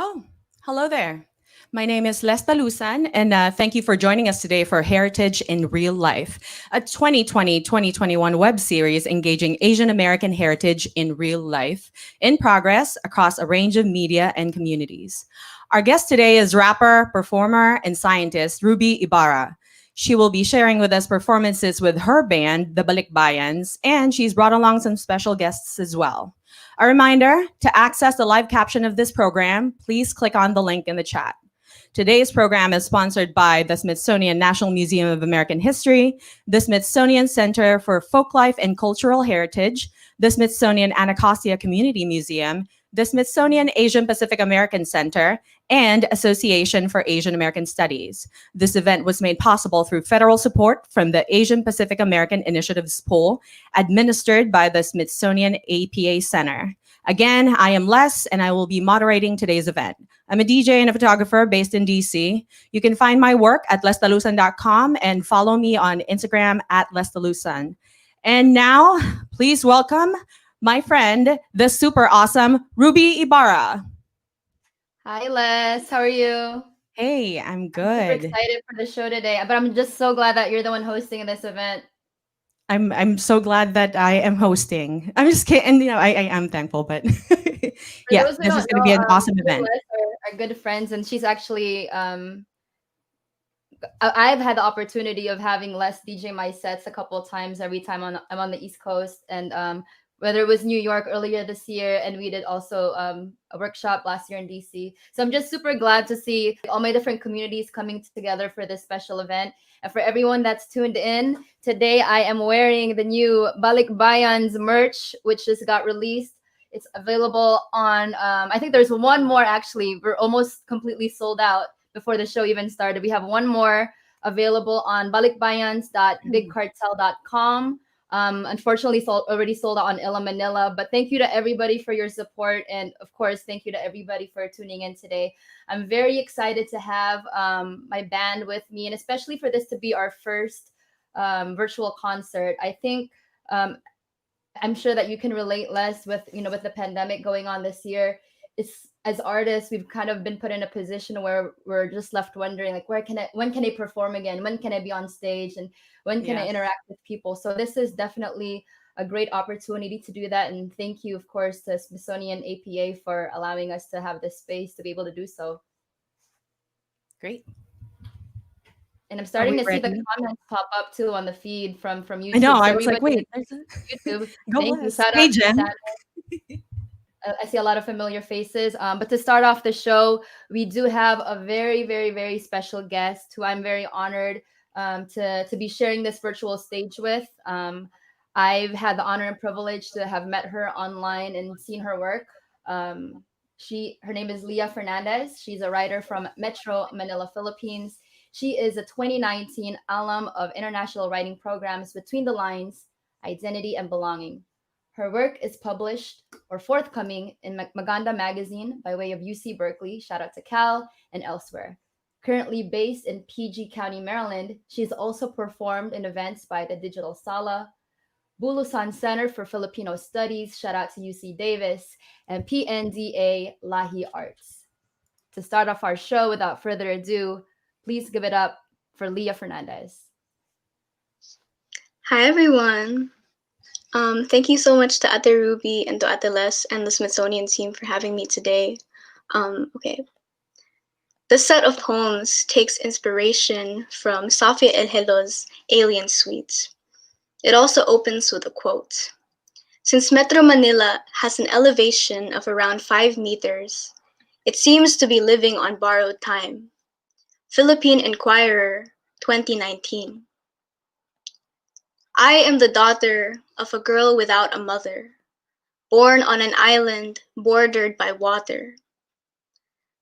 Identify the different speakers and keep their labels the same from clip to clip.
Speaker 1: Oh, hello there. My name is Les Talusan, and thank you for joining us today for Heritage in Real Life, a 2020-2021 web series engaging Asian American heritage in real life, in progress across a range of media and communities. Our guest today is rapper, performer, and scientist Ruby Ibarra. She will be sharing with us performances with her band, The Balikbayans, and she's brought along some special guests as well. A reminder, to access the live caption of this program, please click on the link in the chat. Today's program is sponsored by the Smithsonian National Museum of American History, the Smithsonian Center for Folklife and Cultural Heritage, the Smithsonian Anacostia Community Museum, the Smithsonian Asian Pacific American Center, and Association for Asian American Studies. This event was made possible through federal support from the Asian Pacific American Initiatives Pool, administered by the Smithsonian APA Center. Again, I am Les, and I will be moderating today's event. I'm a DJ and a photographer based in DC. You can find my work at lestalusan.com and follow me on Instagram at lestalusan. And now, please welcome my friend, the super awesome Ruby Ibarra.
Speaker 2: Hi, Les. How are you?
Speaker 1: Hey, I'm
Speaker 2: I'm super
Speaker 1: good.
Speaker 2: excited for the show today, but I'm just so glad that you're the one hosting this event.
Speaker 1: I'm so glad that I am hosting. I'm just kidding. And, I am thankful, but
Speaker 2: For
Speaker 1: yeah,
Speaker 2: those who
Speaker 1: this is
Speaker 2: don't
Speaker 1: going to
Speaker 2: know,
Speaker 1: be an awesome
Speaker 2: me and
Speaker 1: event.
Speaker 2: Les are good friends, and she's actually I've had the opportunity of having Les DJ my sets a couple of times every time I'm on the East Coast, and whether it was New York earlier this year, and we did also a workshop last year in DC. So I'm just super glad to see all my different communities coming together for this special event. And for everyone that's tuned in, today I am wearing the new Balikbayans merch, which just got released. It's available on, I think there's one more actually. We're almost completely sold out before the show even started. We have one more available on balikbayans.bigcartel.com. Unfortunately, already sold out on Illa Manila. But thank you to everybody for your support. And of course, thank you to everybody for tuning in today. I'm very excited to have my band with me, and especially for this to be our first virtual concert. I think I'm sure that you can relate less with with the pandemic going on this year. It's as artists, we've kind of been put in a position where we're just left wondering, like, when can I perform again? When can I be on stage? And when can I
Speaker 1: Yes.
Speaker 2: interact with people? So this is definitely a great opportunity to do that. And thank you, of course, to Smithsonian APA for allowing us to have this space to be able to do so.
Speaker 1: Great.
Speaker 2: And I'm
Speaker 1: Are
Speaker 2: starting
Speaker 1: we
Speaker 2: to see the
Speaker 1: ready?
Speaker 2: comments pop up too on the feed from
Speaker 1: I know.
Speaker 2: YouTube. So
Speaker 1: I was like,
Speaker 2: everybody
Speaker 1: wait, there's
Speaker 2: YouTube,
Speaker 1: go
Speaker 2: thank you.
Speaker 1: less.
Speaker 2: Shout
Speaker 1: Hey,
Speaker 2: out to
Speaker 1: Jen.
Speaker 2: Sam. I see a lot of familiar faces. But to start off the show, we do have a very, very, very special guest who I'm very honored to be sharing this virtual stage with. I've had the honor and privilege to have met her online and seen her work. Her name is Leah Fernandez. She's a writer from Metro Manila, Philippines. She is a 2019 alum of international writing programs Between the Lines, Identity and Belonging. Her work is published or forthcoming in Maganda magazine by way of UC Berkeley, shout out to Cal, and elsewhere. Currently based in PG County, Maryland, she's also performed in events by the Digital Sala, Bulusan Center for Filipino Studies, shout out to UC Davis, and PNDA Lahi Arts. To start off our show, without further ado, please give it up for Leah Fernandez.
Speaker 3: Hi, everyone. Thank you so much to Ate Ruby and to Ate Les and the Smithsonian team for having me today. Okay. This set of poems takes inspiration from Safia El Helo's Alien Suite. It also opens with a quote. Since Metro Manila has an elevation of around 5 meters, it seems to be living on borrowed time. Philippine Inquirer, 2019. I am the daughter of a girl without a mother, born on an island bordered by water.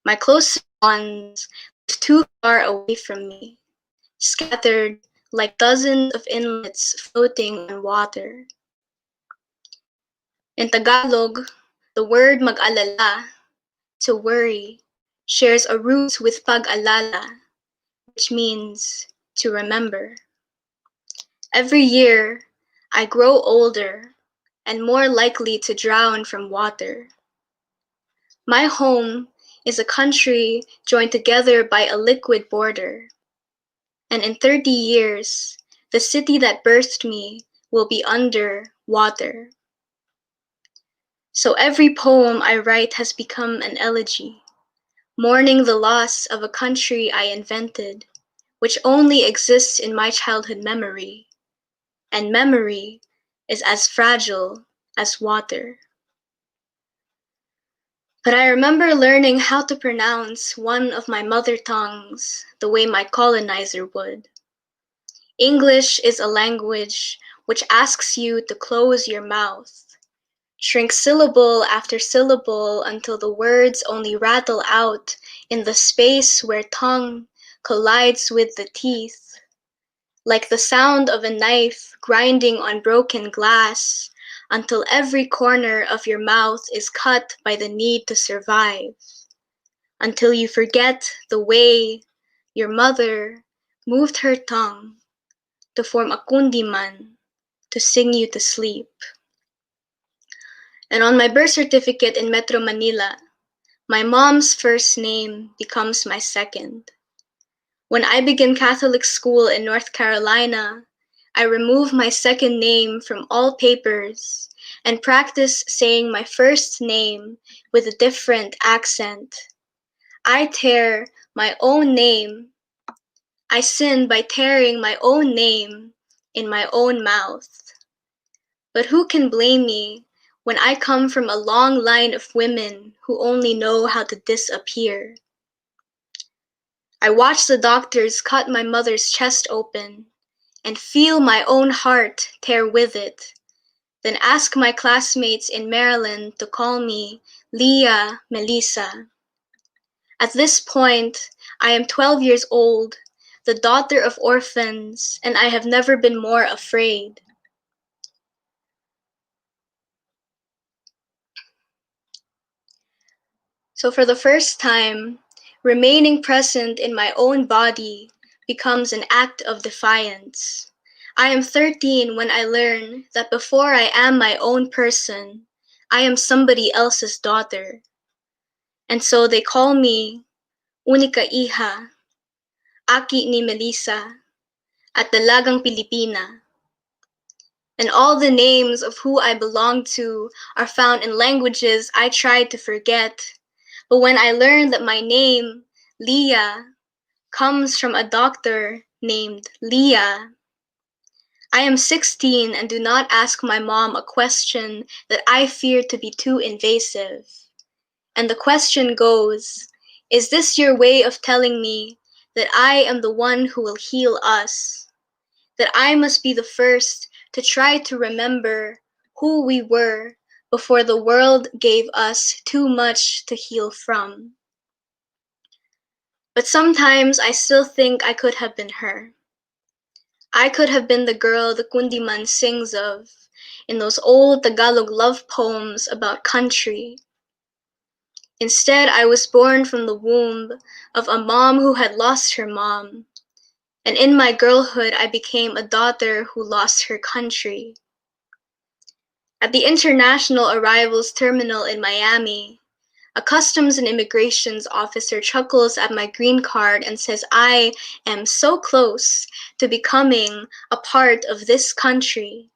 Speaker 3: My closest ones live too far away from me, scattered like dozens of inlets floating on water. In Tagalog, the word mag-alala, to worry, shares a root with pag-alala, which means to remember. Every year, I grow older and more likely to drown from water. My home is a country joined together by a liquid border. And in 30 years, the city that birthed me will be under water. So every poem I write has become an elegy, mourning the loss of a country I invented, which only exists in my childhood memory. And memory is as fragile as water. But I remember learning how to pronounce one of my mother tongues the way my colonizer would. English is a language which asks you to close your mouth, shrink syllable after syllable until the words only rattle out in the space where tongue collides with the teeth, like the sound of a knife grinding on broken glass until every corner of your mouth is cut by the need to survive, until you forget the way your mother moved her tongue to form a kundiman to sing you to sleep. And on my birth certificate in Metro Manila, my mom's first name becomes my second. When I begin Catholic school in North Carolina, I remove my second name from all papers and practice saying my first name with a different accent. I tear my own name. I sin by tearing my own name in my own mouth. But who can blame me when I come from a long line of women who only know how to disappear? I watch the doctors cut my mother's chest open and feel my own heart tear with it, then ask my classmates in Maryland to call me Leah Melissa. At this point, I am 12 years old, the daughter of orphans, and I have never been more afraid. So for the first time, remaining present in my own body becomes an act of defiance. I am 13 when I learn that before I am my own person, I am somebody else's daughter. And so they call me Unika Iha, Aki ni Melissa, at Dalagang Filipina. And all the names of who I belong to are found in languages I tried to forget. But when I learned that my name, Leah, comes from a doctor named Leah, I am 16 and do not ask my mom a question that I fear to be too invasive. And the question goes, is this your way of telling me that I am the one who will heal us? That I must be the first to try to remember who we were before the world gave us too much to heal from? But sometimes I still think I could have been her. I could have been the girl the Kundiman sings of in those old Tagalog love poems about country. Instead, I was born from the womb of a mom who had lost her mom, and in my girlhood I became a daughter who lost her country. At the international arrivals terminal in Miami, a customs and immigrations officer chuckles at my green card and says I am so close to becoming a part of this country.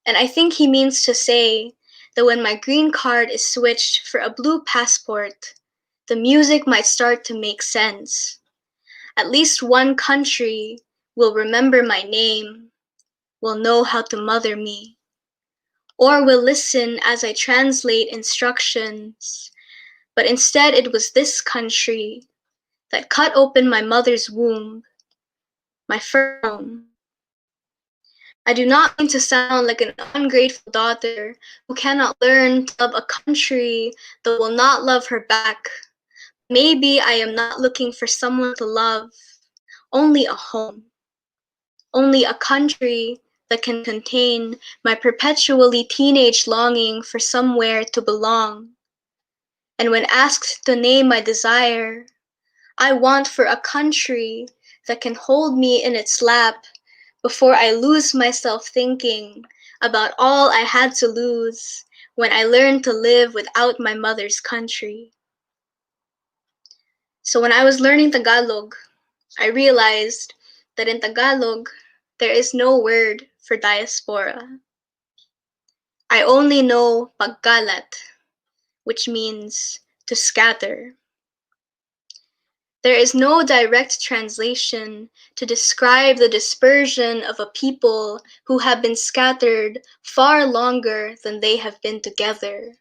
Speaker 3: And I think he means to say that when my green card is switched for a blue passport, the music might start to make sense. At least one country will remember my name, will know how to mother me, or will listen as I translate instructions. But instead, it was this country that cut open my mother's womb, my first home. I do not mean to sound like an ungrateful daughter who cannot learn to love a country that will not love her back. Maybe I am not looking for someone to love, only a home, only a country that can contain my perpetually teenage longing for somewhere to belong. And when asked to name my desire, I want for a country that can hold me in its lap before I lose myself thinking about all I had to lose when I learned to live without my mother's country. So when I was learning Tagalog, I realized that in Tagalog, there is no word for diaspora. I only know pagkalat, which means to scatter. There is no direct translation to describe the dispersion of a people who have been scattered far longer than they have been together.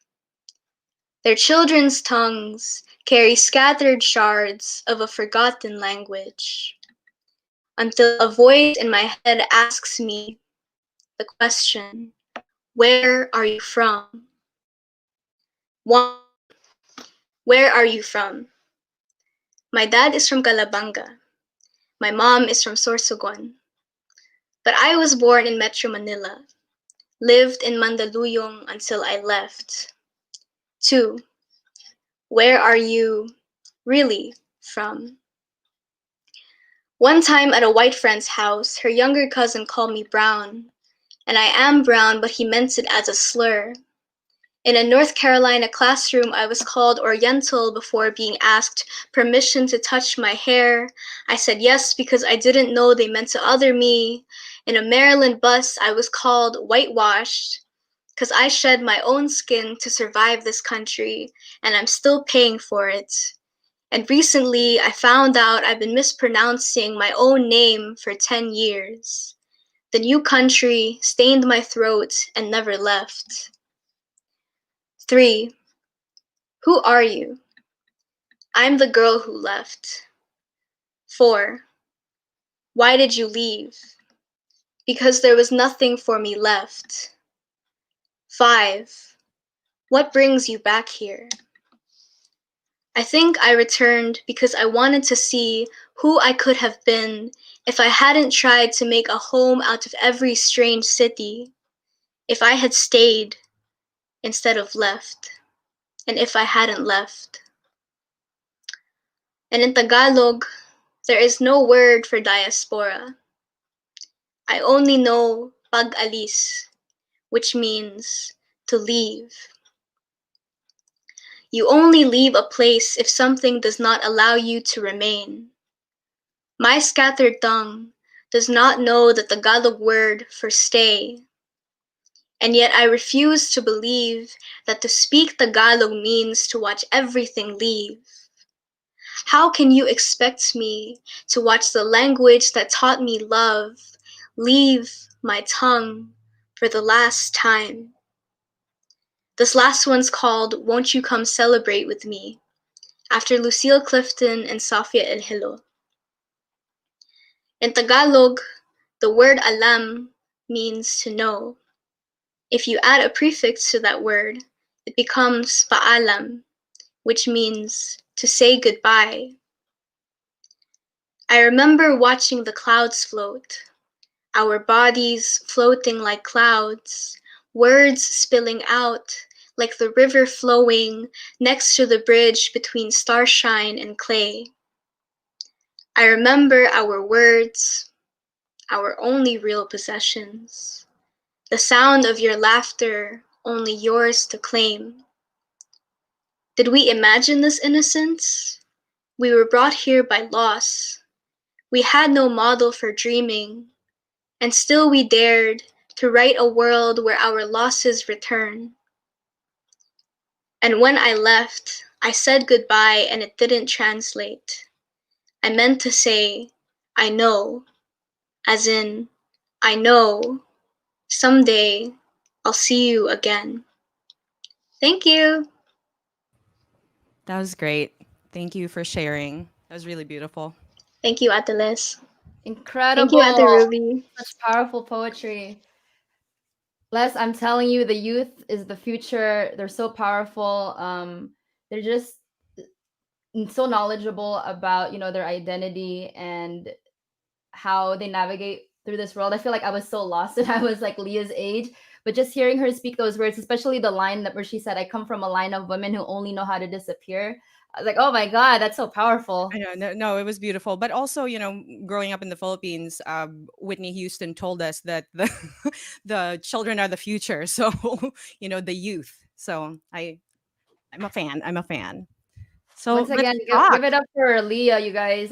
Speaker 3: Their children's tongues carry scattered shards of a forgotten language, until a voice in my head asks me the question, where are you from? 1. Where are you from? My dad is from Calabanga. My mom is from Sorsogon. But I was born in Metro Manila, lived in Mandaluyong until I left. 2. Where are you really from? One time at a white friend's house, her younger cousin called me brown. And I am brown, but he meant it as a slur. In a North Carolina classroom, I was called Oriental before being asked permission to touch my hair. I said yes because I didn't know they meant to other me. In a Maryland bus, I was called whitewashed because I shed my own skin to survive this country, and I'm still paying for it. And recently, I found out I've been mispronouncing my own name for 10 years. The new country stained my throat and never left. 3. Who are you? I'm the girl who left. 4. Why did you leave? Because there was nothing for me left. 5. What brings you back here? I think I returned because I wanted to see who I could have been if I hadn't tried to make a home out of every strange city, if I had stayed instead of left, and if I hadn't left. And in Tagalog, there is no word for diaspora. I only know pag-alis, which means to leave. You only leave a place if something does not allow you to remain. My scattered tongue does not know the Tagalog word for stay, and yet I refuse to believe that to speak Tagalog means to watch everything leave. How can you expect me to watch the language that taught me love leave my tongue for the last time? This last one's called Won't You Come Celebrate With Me, after Lucille Clifton and Safia El Hilo. In Tagalog, the word alam means to know. If you add a prefix to that word, it becomes paalam, which means to say goodbye. I remember watching the clouds float, our bodies floating like clouds, words spilling out like the river flowing next to the bridge between starshine and clay. I remember our words, our only real possessions, the sound of your laughter, only yours to claim. Did we imagine this innocence? We were brought here by loss. We had no model for dreaming, and still we dared to write a world where our losses return. And when I left, I said goodbye and it didn't translate. I meant to say, I know, as in, I know someday I'll see you again. Thank you.
Speaker 1: That was great. Thank you for sharing. That was really beautiful.
Speaker 3: Thank you, Ateles. Thank you, Ate
Speaker 2: Incredible.
Speaker 3: Ruby.
Speaker 2: Such powerful poetry. Les, I'm telling you, the youth is the future. They're so powerful. They're just so knowledgeable about, their identity and how they navigate through this world. I feel like I was so lost when I was like Leah's age, but just hearing her speak those words, especially the line that where she said, "I come from a line of women who only know how to disappear." I was like, "Oh my god, that's so powerful."
Speaker 1: I know, no, it was beautiful. But also, growing up in the Philippines, Whitney Houston told us that the the children are the future. So, the youth. So I'm a fan. I'm a fan. So
Speaker 2: Once
Speaker 1: let's
Speaker 2: again, give
Speaker 1: talk.
Speaker 2: it up for Leah, you guys.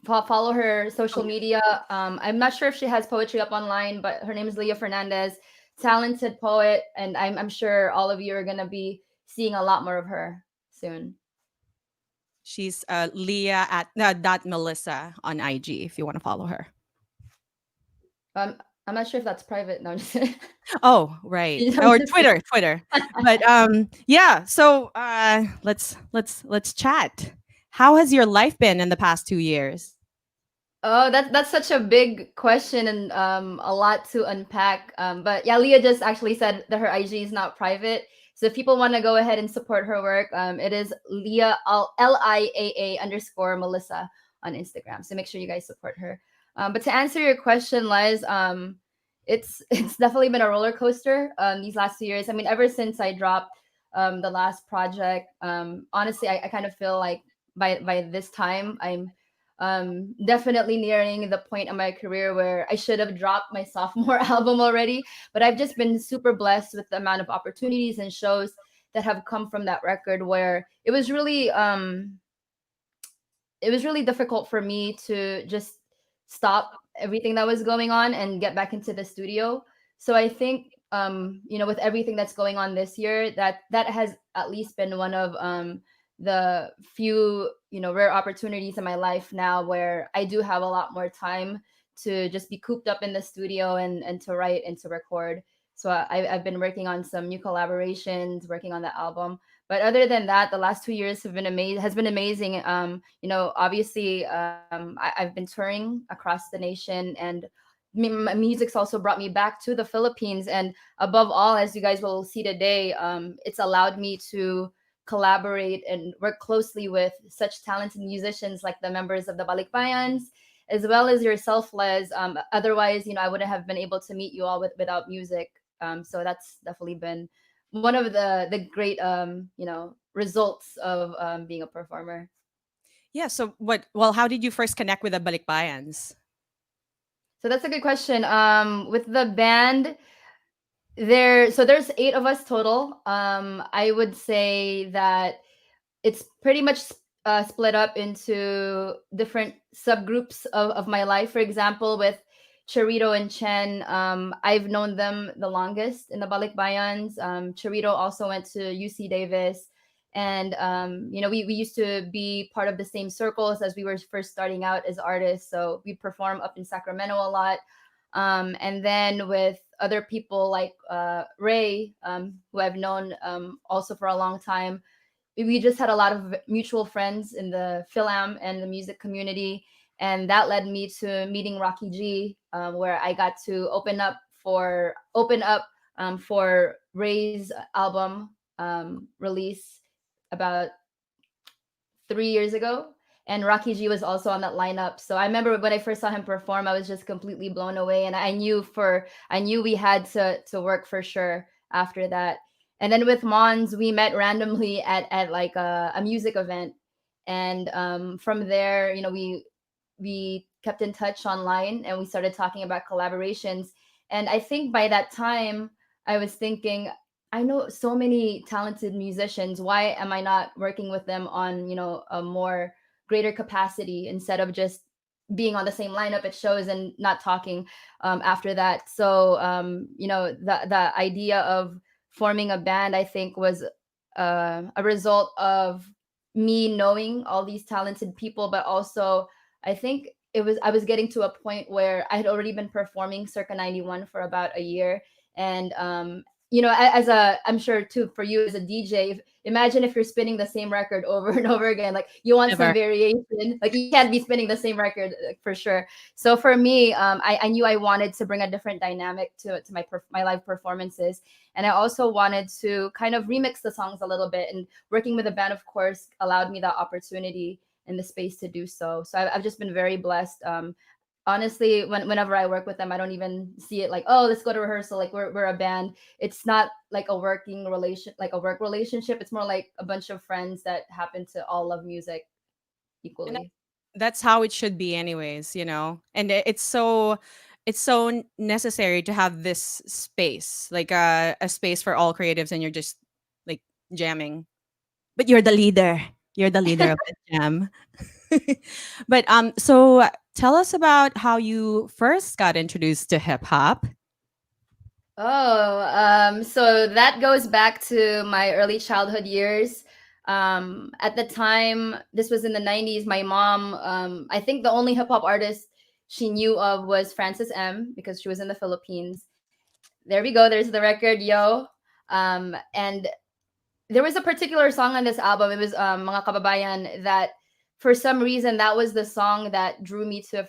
Speaker 2: Follow her social media. I'm not sure if she has poetry up online, but her name is Leah Fernandez, talented poet, and I'm sure all of you are gonna be seeing a lot more of her soon.
Speaker 1: She's Leah at dot Melissa on IG if you want to follow her.
Speaker 2: Um, I'm not sure if that's private. No, I'm just
Speaker 1: Oh, right.
Speaker 2: I'm
Speaker 1: Or
Speaker 2: just kidding.
Speaker 1: Twitter. But yeah, so let's chat. How has your life been in the past 2 years?
Speaker 2: Oh, that's such a big question and a lot to unpack. But yeah, Leah just actually said that her IG is not private. So if people want to go ahead and support her work, it is Leah Liaa underscore Melissa on Instagram. So make sure you guys support her. But to answer your question, Les, it's definitely been a roller coaster these last 2 years. I mean, ever since I dropped the last project, honestly, I kind of feel like by this time I'm definitely nearing the point in my career where I should have dropped my sophomore album already. But I've just been super blessed with the amount of opportunities and shows that have come from that record where it was really difficult for me to just stop everything that was going on and get back into the studio. So I think with everything that's going on this year, that has at least been one of the few rare opportunities in my life now where I do have a lot more time to just be cooped up in the studio and to write and to record. So I've been working on some new collaborations, working on the album. But other than that, the last 2 years have been amazing. Has been amazing. Obviously, I've been touring across the nation, and my music's also brought me back to the Philippines. And above all, as you guys will see today, it's allowed me to collaborate and work closely with such talented musicians like the members of the Balikbayans, as well as yourself, Les. Otherwise, I wouldn't have been able to meet you all without music. So that's definitely been one of the great results of being a performer.
Speaker 1: Yeah, so well, how did you first connect with the Balikbayans?
Speaker 2: So that's a good question. With the band, there's 8 of us total. I would say that it's pretty much split up into different subgroups of my life. For example, with Charito and Chen, I've known them the longest in the Balikbayans. Charito also went to UC Davis. And, we used to be part of the same circles as we were first starting out as artists. So we perform up in Sacramento a lot. And then with other people like Ray, who I've known also for a long time, we just had a lot of mutual friends in the film and the music community, and that led me to meeting Rocky G, where I got to open up for Ray's album release about 3 years ago. And Rocky G was also on that lineup. So I remember when I first saw him perform, I was just completely blown away. And I knew we had to work for sure after that. And then with Mons, we met randomly at like a music event. And from there, we kept in touch online and we started talking about collaborations. And I think by that time, I was thinking, I know so many talented musicians. Why am I not working with them on, a more greater capacity instead of just being on the same lineup at shows and not talking after that? So, the idea of forming a band, I think, was a result of me knowing all these talented people, but also I think I was getting to a point where I had already been performing Circa 91 for about a year. And as I'm sure too for you as a DJ, imagine if you're spinning the same record over and over again. Like you want some
Speaker 1: Never.
Speaker 2: variation. Like you can't be spinning the same record for sure. So for me, I knew I wanted to bring a different dynamic to my live performances, and I also wanted to kind of remix the songs a little bit. And working with a band, of course, allowed me that opportunity and the space to do so. So I've just been very blessed. Honestly, whenever I work with them, I don't even see it like, oh, let's go to rehearsal. Like we're a band. It's not like a work relationship. It's more like a bunch of friends that happen to all love music
Speaker 1: And
Speaker 2: equally.
Speaker 1: that's how it should be anyways, and it's so necessary to have this space, like a space for all creatives, and you're just like jamming, but you're the leader of the jam. But so tell us about how you first got introduced to hip hop.
Speaker 2: Oh, so that goes back to my early childhood years. At the time, this was in the 90s. My mom, I think the only hip hop artist she knew of was Frances M because she was in the Philippines. There we go. There's the record, yo. And there was a particular song on this album. It was Mga Kababayan that for some reason that was the song that drew me to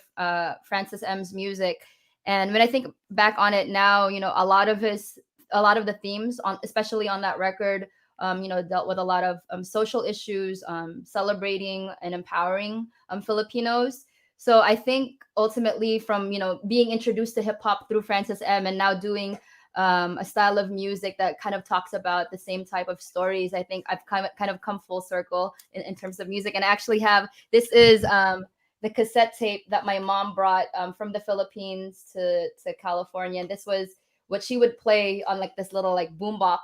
Speaker 2: Francis M's music. And when I think back on it now, a lot of the themes on, especially on that record, dealt with a lot of social issues, celebrating and empowering Filipinos. So I think ultimately from, being introduced to hip hop through Francis M and now doing a style of music that kind of talks about the same type of stories. I think I've kind of come full circle in terms of music. And I actually have, this is the cassette tape that my mom brought from the Philippines to California. And this was what she would play on like this little like boombox.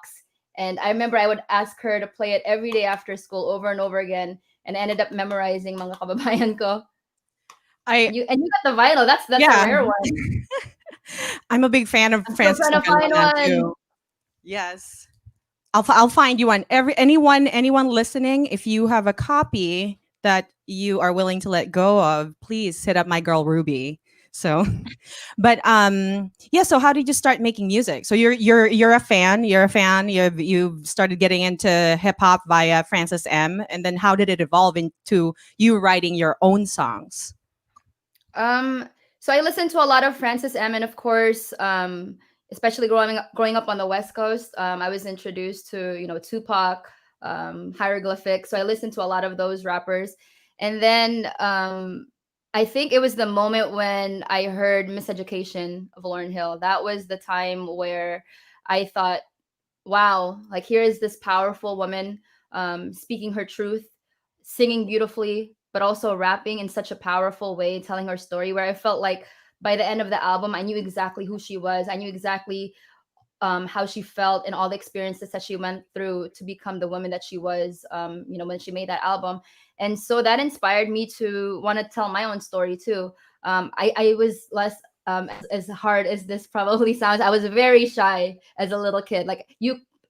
Speaker 2: And I remember I would ask her to play it every day after school over and over again. And I ended up memorizing Mga Kababayan Ko. You got the vinyl. That's
Speaker 1: Yeah.
Speaker 2: a rare one.
Speaker 1: I'm a big fan of Francis
Speaker 2: trying to find
Speaker 1: Fernandez
Speaker 2: one.
Speaker 1: too. Yes. I'll find you one. Anyone listening, if you have a copy that you are willing to let go of, please hit up my girl Ruby. So, but yeah. So how did you start making music? So you're a fan. You've started getting into hip hop via Francis M. And then how did it evolve into you writing your own songs?
Speaker 2: So I listened to a lot of Francis M, and of course, especially growing up on the West Coast, I was introduced to Tupac, Hieroglyphics. So I listened to a lot of those rappers, and then I think it was the moment when I heard Miseducation of Lauryn Hill. That was the time where I thought, wow, like here is this powerful woman speaking her truth, singing beautifully, but also rapping in such a powerful way, telling her story, where I felt like by the end of the album, I knew exactly who she was. I knew exactly how she felt and all the experiences that she went through to become the woman that she was, when she made that album. And so that inspired me to want to tell my own story too. I was less, as hard as this probably sounds, I was very shy as a little kid.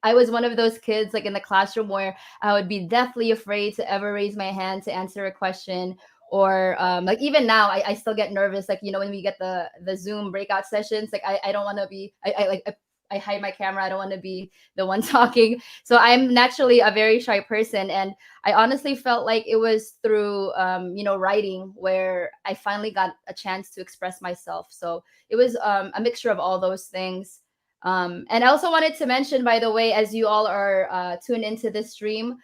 Speaker 2: I was one of those kids like in the classroom where I would be deathly afraid to ever raise my hand to answer a question. Or like even now, I still get nervous. Like, when we get the Zoom breakout sessions, like I don't want to be, I hide my camera. I don't want to be the one talking. So I'm naturally a very shy person. And I honestly felt like it was through, writing where I finally got a chance to express myself. So it was a mixture of all those things. And I also wanted to mention, by the way, as you all are tuned into this stream,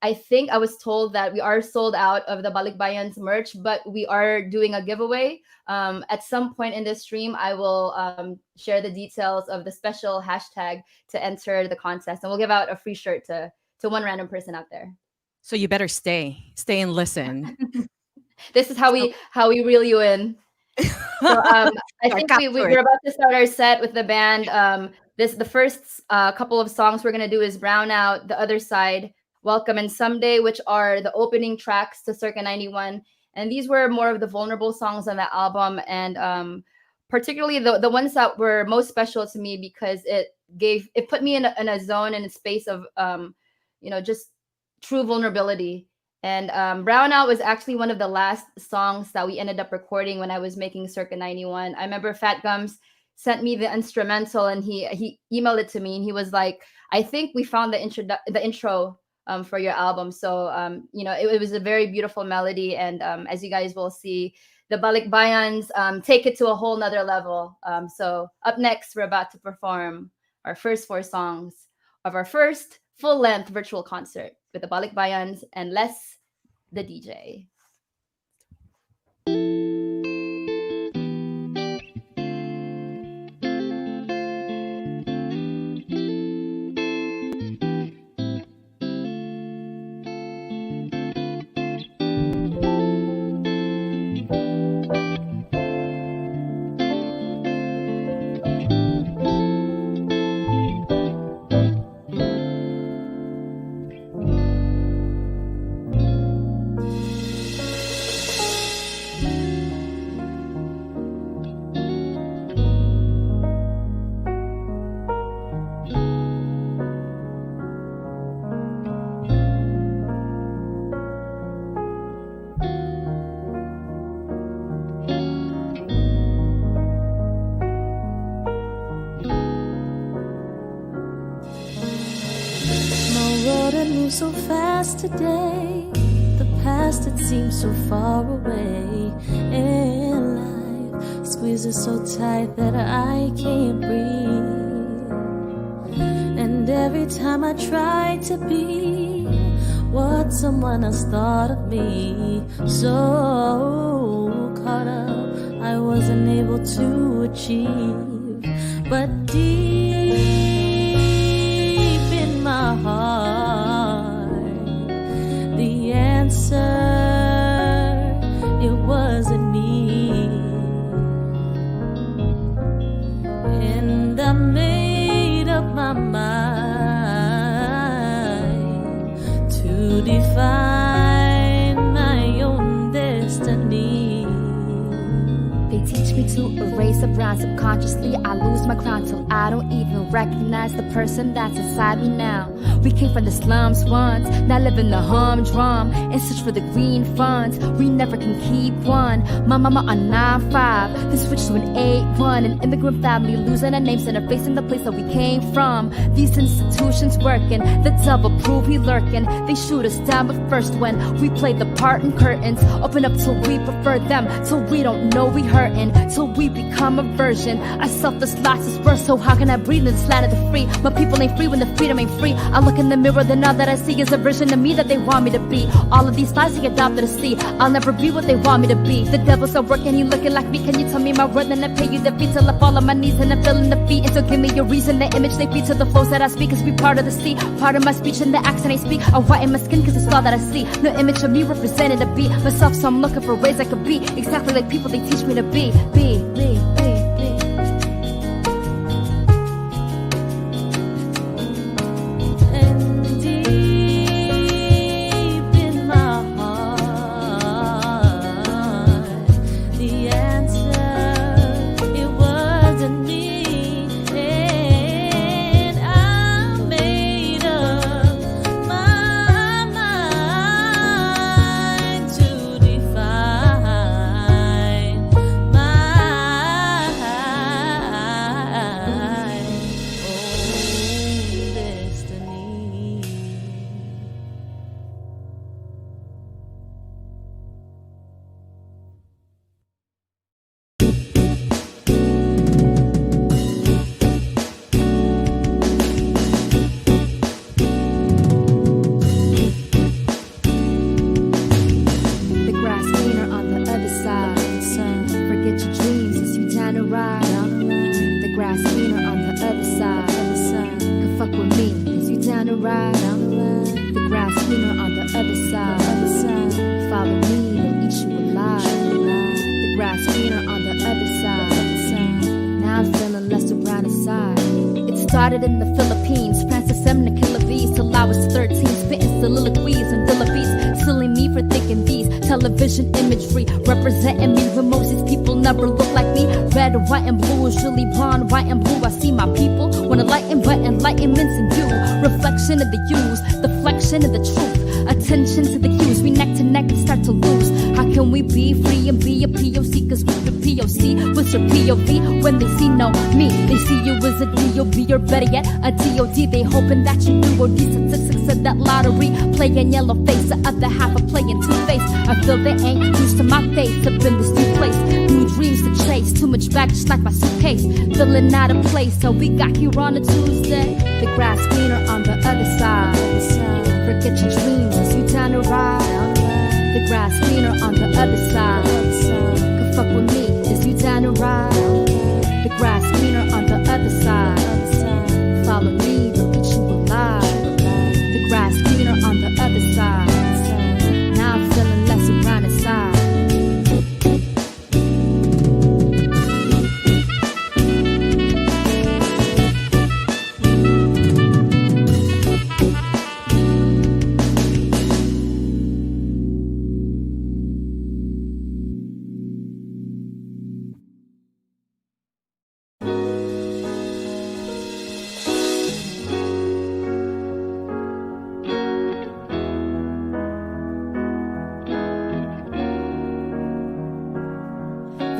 Speaker 2: I think I was told that we are sold out of the Balikbayans merch, but we are doing a giveaway. At some point in this stream, I will share the details of the special hashtag to enter the contest, and we'll give out a free shirt to one random person out there.
Speaker 1: So you better stay and listen.
Speaker 2: This is how we reel you in. So I think we're about to start our set with the band. The first couple of songs we're gonna do is Brown Out, The Other Side, Welcome, and Someday, which are the opening tracks to Circa 91. And these were more of the vulnerable songs on the album, and particularly the ones that were most special to me because it put me in a zone and a space of just true vulnerability. And Brown Out was actually one of the last songs that we ended up recording when I was making Circa 91. I remember Fat Gums sent me the instrumental, and he emailed it to me, and he was like, I think we found the intro for your album. So it was a very beautiful melody, and as you guys will see, the Balikbayans take it to a whole nother level. So up next, we're about to perform our first 4 songs of our first full-length virtual concert with the Balikbayans and Les the DJ.
Speaker 4: today. The past, it seems so far away. And life squeezes so tight that I can't breathe. And every time I try to be what someone else thought of me, so caught up I wasn't able to achieve. But deep in my heart, the answer, it wasn't me. And I made up my mind to define my own destiny.
Speaker 2: They teach me to erase a brand. Subconsciously I lose my crown till I don't even recognize the person that's inside me now. We came from the slums once, now live in the humdrum, in search for the green funds. We never can keep one. My mama on 9-5, then switched to an 8-1. An immigrant family losing our names and our face in the place that we came from. These institutions working, the devil prove he lurking. They shoot us down, but first when we play the part in curtains, open up till we prefer them, till we don't know we hurting, till we become a version. Our selfless loss is worse, so how can I breathe in this land of the free? My people ain't free when the freedom ain't free. I look in the mirror, then all that I see is a version of me that they want me to be. All of these lies they adopted to see, I'll never be what they want me to be. The devil's at work and he looking like me. Can you tell me my word, then I pay you the fee till I fall on my knees and I'm feeling the feet. And so give me your reason, the image they feed to the flows that I speak. Cause we part of the sea, part of my speech and the accent I speak. I whiten my skin cause it's all that I see. No image of me represented to be myself, so I'm looking for ways I could be exactly like people they teach me to be.
Speaker 4: And deep in my heart, the answer, it wasn't me. And I made up my mind to define my own destiny.
Speaker 2: The grass greener on the other side. Forget your dreams as you down the ride. The grass greener on the other side. Come fuck with me as you down the ride. The grass greener on the other side. Follow me, they'll eat you alive. The grass greener on the other side. Now I'm feeling less around inside. It started in the Philippines, Francis M. to killer bees till I was 13, spitting soliloquies and Dilla beats, silly me for thinking these television imagery representing me when most these people never look like me. Red, white, and blue is really blonde, white and blue. I see my people wanna lighten, but enlightenment's in you. Reflection of the use, deflection of the truth, attention to the cues. We neck to neck and start to lose. How can we be free and be a POC? Cause we're the POC. What's your POV? When they see no me, they see you as a DOB or better yet a DOD. They hoping that you do or D statistics of that lottery. Playing yellow face, the other half are playing two-face. I feel they ain't used to my face up in this new place. New dreams to chase, too much baggage like my suitcase. Feeling out of place, so we got here on a Tuesday. The grass greener on the other side. Forget your dreams as you down the ride. The grass greener on the other side. Come fuck with me as you down the ride. The grass greener on the other side. Follow me, they'll eat you alive. The grass greener on the other side. Now I'm feeling less around inside.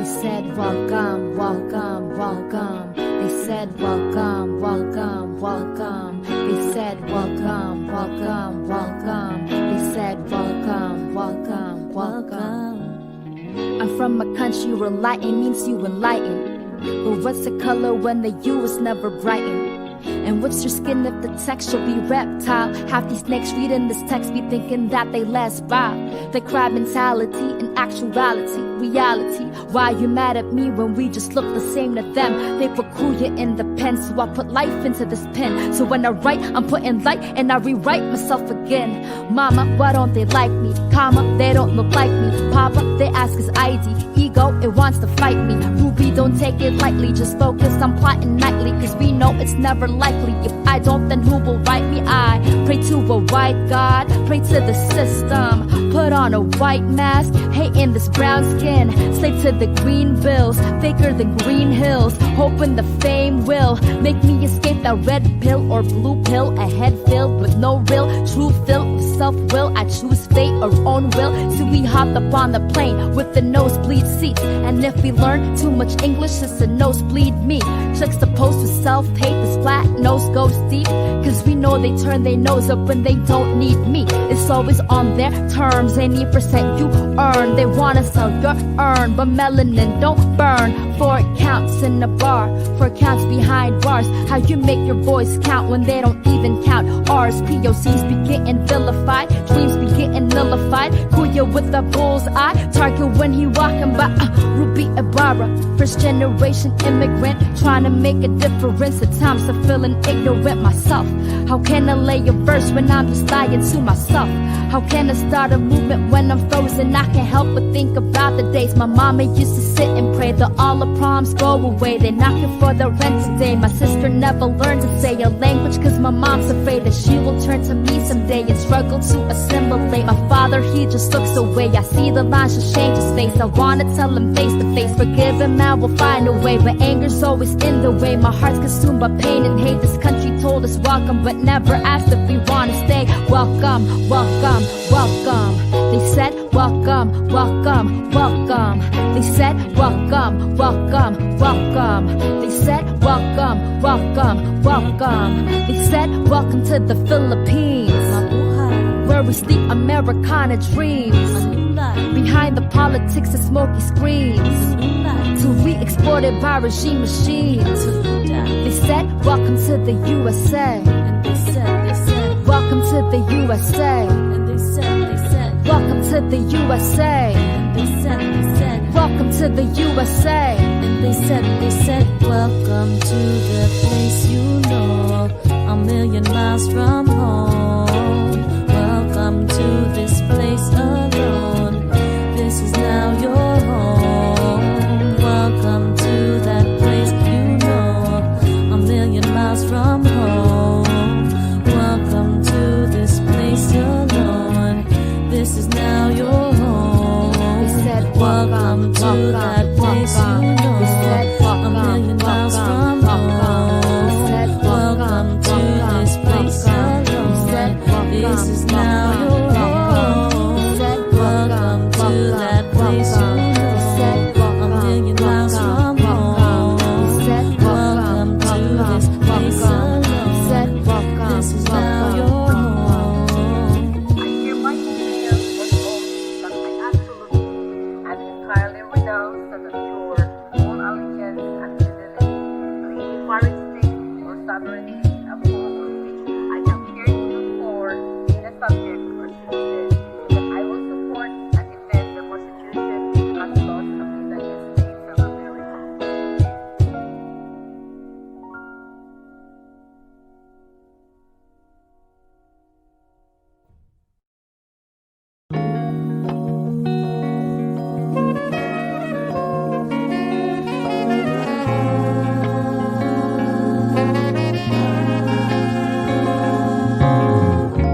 Speaker 4: They said welcome, welcome, welcome. They said welcome, welcome, welcome. They said welcome, welcome, welcome. They said welcome, welcome, welcome. I'm from a country where lighting means you enlighten. But what's the color when the U is never brightened? And what's your skin if the texture be reptile? Half these snakes reading this text be thinking that they less vile. The crab mentality in actuality, reality. Why you mad at me when we just look the same to them? They put Kuya in the pen, so I put life into this pen. So when I write, I'm putting light and I rewrite myself again. Mama, why don't they like me? Comma, they don't look like me. Papa, they ask his ID. Ego, it wants to fight me. Ruby, don't take it lightly, just focus on plotting nightly. Cause we know it's never likely. If I don't, then who will write me? I pray to a white God, pray to the system. Put on a white mask, hating this brown skin. Slave to the green bills, faker than green hills. Hoping the fame will make me escape that red pill or blue pill. A head filled with no real true fill of self-will. I choose fate or own will. So we hopped up on the plane with the nosebleed seats. And if we learn too much English, it's a nosebleed me. Juxtaposed with self-hate, this flat nose goes deep. Cause we know they turn their nose up when they don't need me. It's always on their terms, any percent you earn. They wanna sell your earn, but melanin don't burn. 4 counts in a bar, 4 counts behind bars. How you make your voice count when they don't even count ours? POCs be getting vilified, dreams be getting nullified. Kuya with the bull's eye, target when he walking by. Ruby Ibarra, first generation immigrant, trying to make a difference. At times I'm feeling ignorant myself. How can I lay a verse when I'm just lying to myself? How can I start a movement when I'm frozen? I can't help but think about the days my mama used to sit and pray that all the problems go away. They're knocking for the rent today. My sister never learned to say a language cause my mom's afraid that she will turn to me someday and struggle to assimilate. My father, he just looks away. I see the lines just change his face. I wanna tell him face to face, forgive him, I will find a way. But anger's always in the way. My heart's consumed by pain and hate. This country told us welcome, but never asked if we wanna stay. Welcome, welcome, welcome. They said welcome, welcome, welcome. They said welcome, welcome, welcome. They said welcome, welcome, welcome. They said welcome to the Philippines, where we sleep Americana dreams. Behind the politics and smoky screens, till we exported by regime machines. They said welcome to the USA. Welcome to the USA. Welcome to the USA. Welcome to the USA.
Speaker 5: And they said, welcome to the place you know, a million miles from home. Welcome to this place alone. This is now your home. Welcome to that place you know, a million miles from home. Welcome to this place alone. This is now your home.
Speaker 4: They said
Speaker 5: Welcome to that place you know, a million miles from home. Welcome to this place alone. This is now your home. Welcome to that place you know, a million miles from home. Welcome to this place alone. This is now your home.
Speaker 6: I hereby declare that I absolutely and entirely renounce and assure all allegiance and fidelity to any foreign state or sovereignty upon which I am here to do for being a subject or citizen, that I will support and defend the Constitution and laws of the United States of America.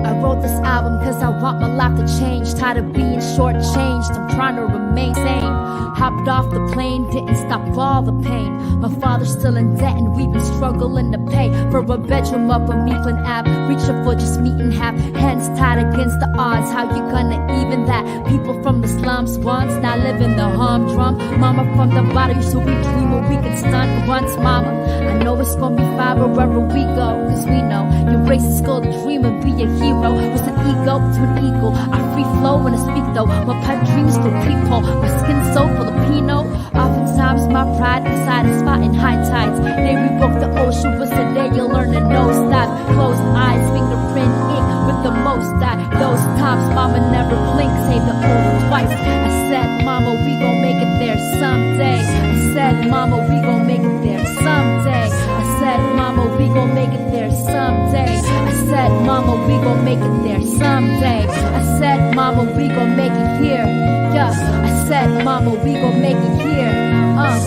Speaker 4: I wrote this album cause I want my life to change. Tired of being shortchanged, I'm trying to remain sane.
Speaker 5: Hopped off the plane, didn't stop all the pain. My father's still in debt and we've been struggling to pay for a bedroom up on Meekland Ave. Reaching for just meat and half, hands tied against the odds. How you gonna even that? People from the slums once, now live in the humdrum. Mama from the bottom used to we dream we can stunt once, mama. I know it's gonna be fine wherever we go, cause we know your race is called to dream and be a hero. With an ego to an eagle, I free flow when I speak though. My pipe dreams for people, my skin's so Filipino. Oftentimes my pride inside is spotting high tides. They rewrote the ocean, but today you'll learn to nosedive. Closed eyes, fingerprint ink with the most that. Those times mama never blinked, say the oath twice. I said, mama, we gon' make it there someday. I said, mama, we gon' make it there someday. I said, mama, we gon' make it there someday. I said, mama, we gon' make it there someday. I said, mama, we gon' make it here. Yeah, I said, mama, we gon' make it here. I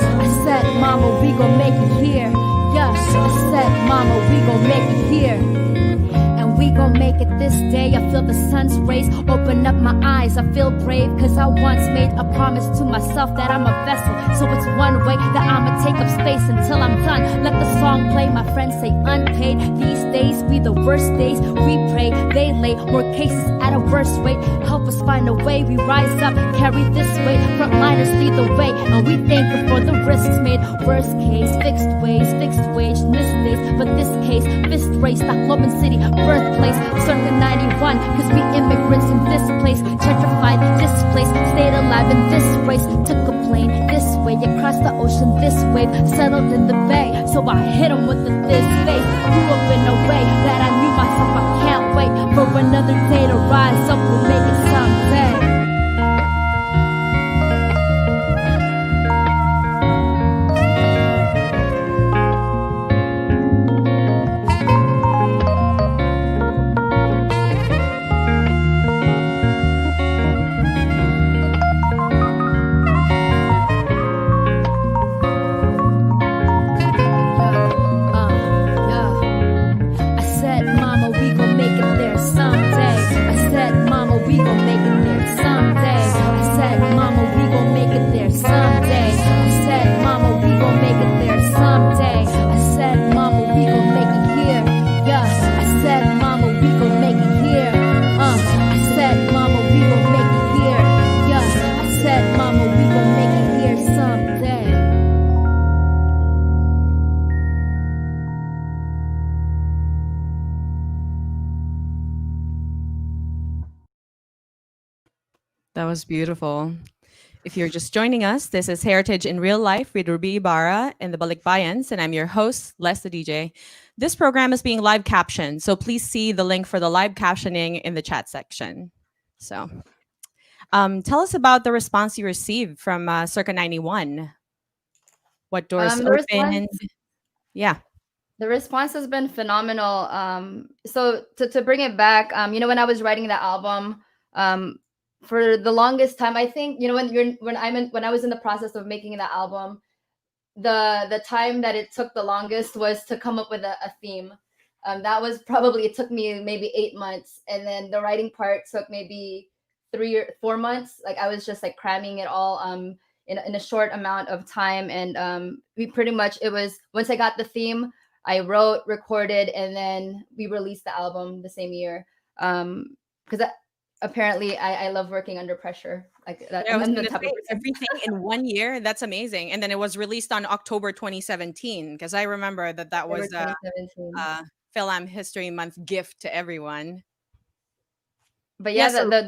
Speaker 5: said, mama, we gon' make it here. Yeah, I said, mama, we gon' make it here. And we gon' make it this day. I feel the sun's rays open up my eyes. I feel brave cause I once made a promise to myself that I'm a vessel. So it's one way that I'ma take up space until I'm done. Let the song play, my friends say unpaid. These days be the worst days. We pray, they lay more cases at a worse rate. Help us find a way, we rise up, carry this weight. Frontliners lead the way, and we thank them for the risks made. Worst case, fixed wage, missed days. But this case, fist race, Tacloban City, birthplace, circa 91. Cause we immigrants in this place, gentrified, displaced, stayed alive in this race. Took a plane this way, across the ocean this wave, settled in the bay. So I hit him with the this face. Grew up in a way that I knew myself. I can't wait for another day to rise up. We'll make it someday.
Speaker 1: That was beautiful. If you're just joining us, this is Heritage in Real Life with Ruby Ibarra and The Balikbayans, and I'm your host, Les the DJ. This program is being live captioned, so please see the link for the live captioning in the chat section. So, tell us about the response you received from Circa 91. What doors opened? Yeah.
Speaker 2: The response has been phenomenal. So to bring it back, when I was writing the album, for the longest time, I think, when I was in the process of making the album, the time that it took the longest was to come up with a theme. That was probably, it took me maybe 8 months, and then the writing part took maybe 3 or 4 months. Like I was just like cramming it all in a short amount of time, and we pretty much, it was once I got the theme, I wrote, recorded, and then we released the album the same year. Because apparently I love working under pressure. Like that.
Speaker 1: Yeah, I was gonna say, everything in 1 year. That's amazing. And then it was released on October 2017, because I remember that was Film History Month gift to everyone.
Speaker 2: But yeah, what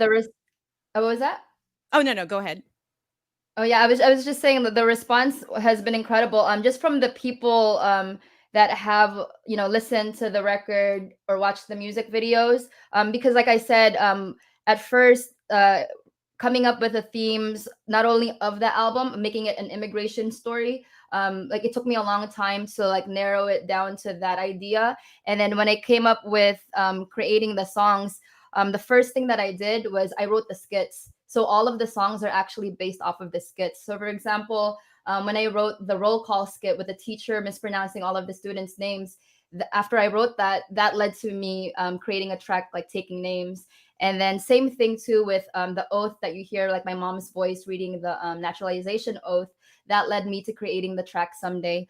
Speaker 2: was that?
Speaker 1: Oh no, go ahead.
Speaker 2: Oh yeah, I was just saying that the response has been incredible. Just from the people that have listened to the record or watched the music videos. Because like I said, at first, coming up with the themes not only of the album, making it an immigration story. Like it took me a long time to like narrow it down to that idea. And then when I came up with creating the songs, the first thing that I did was I wrote the skits. So all of the songs are actually based off of the skits. So for example, when I wrote the roll call skit with the teacher mispronouncing all of the students' names, after I wrote that led to me creating a track like Taking Names. And then same thing too with the oath that you hear, like my mom's voice reading the naturalization oath. That led me to creating the track Someday.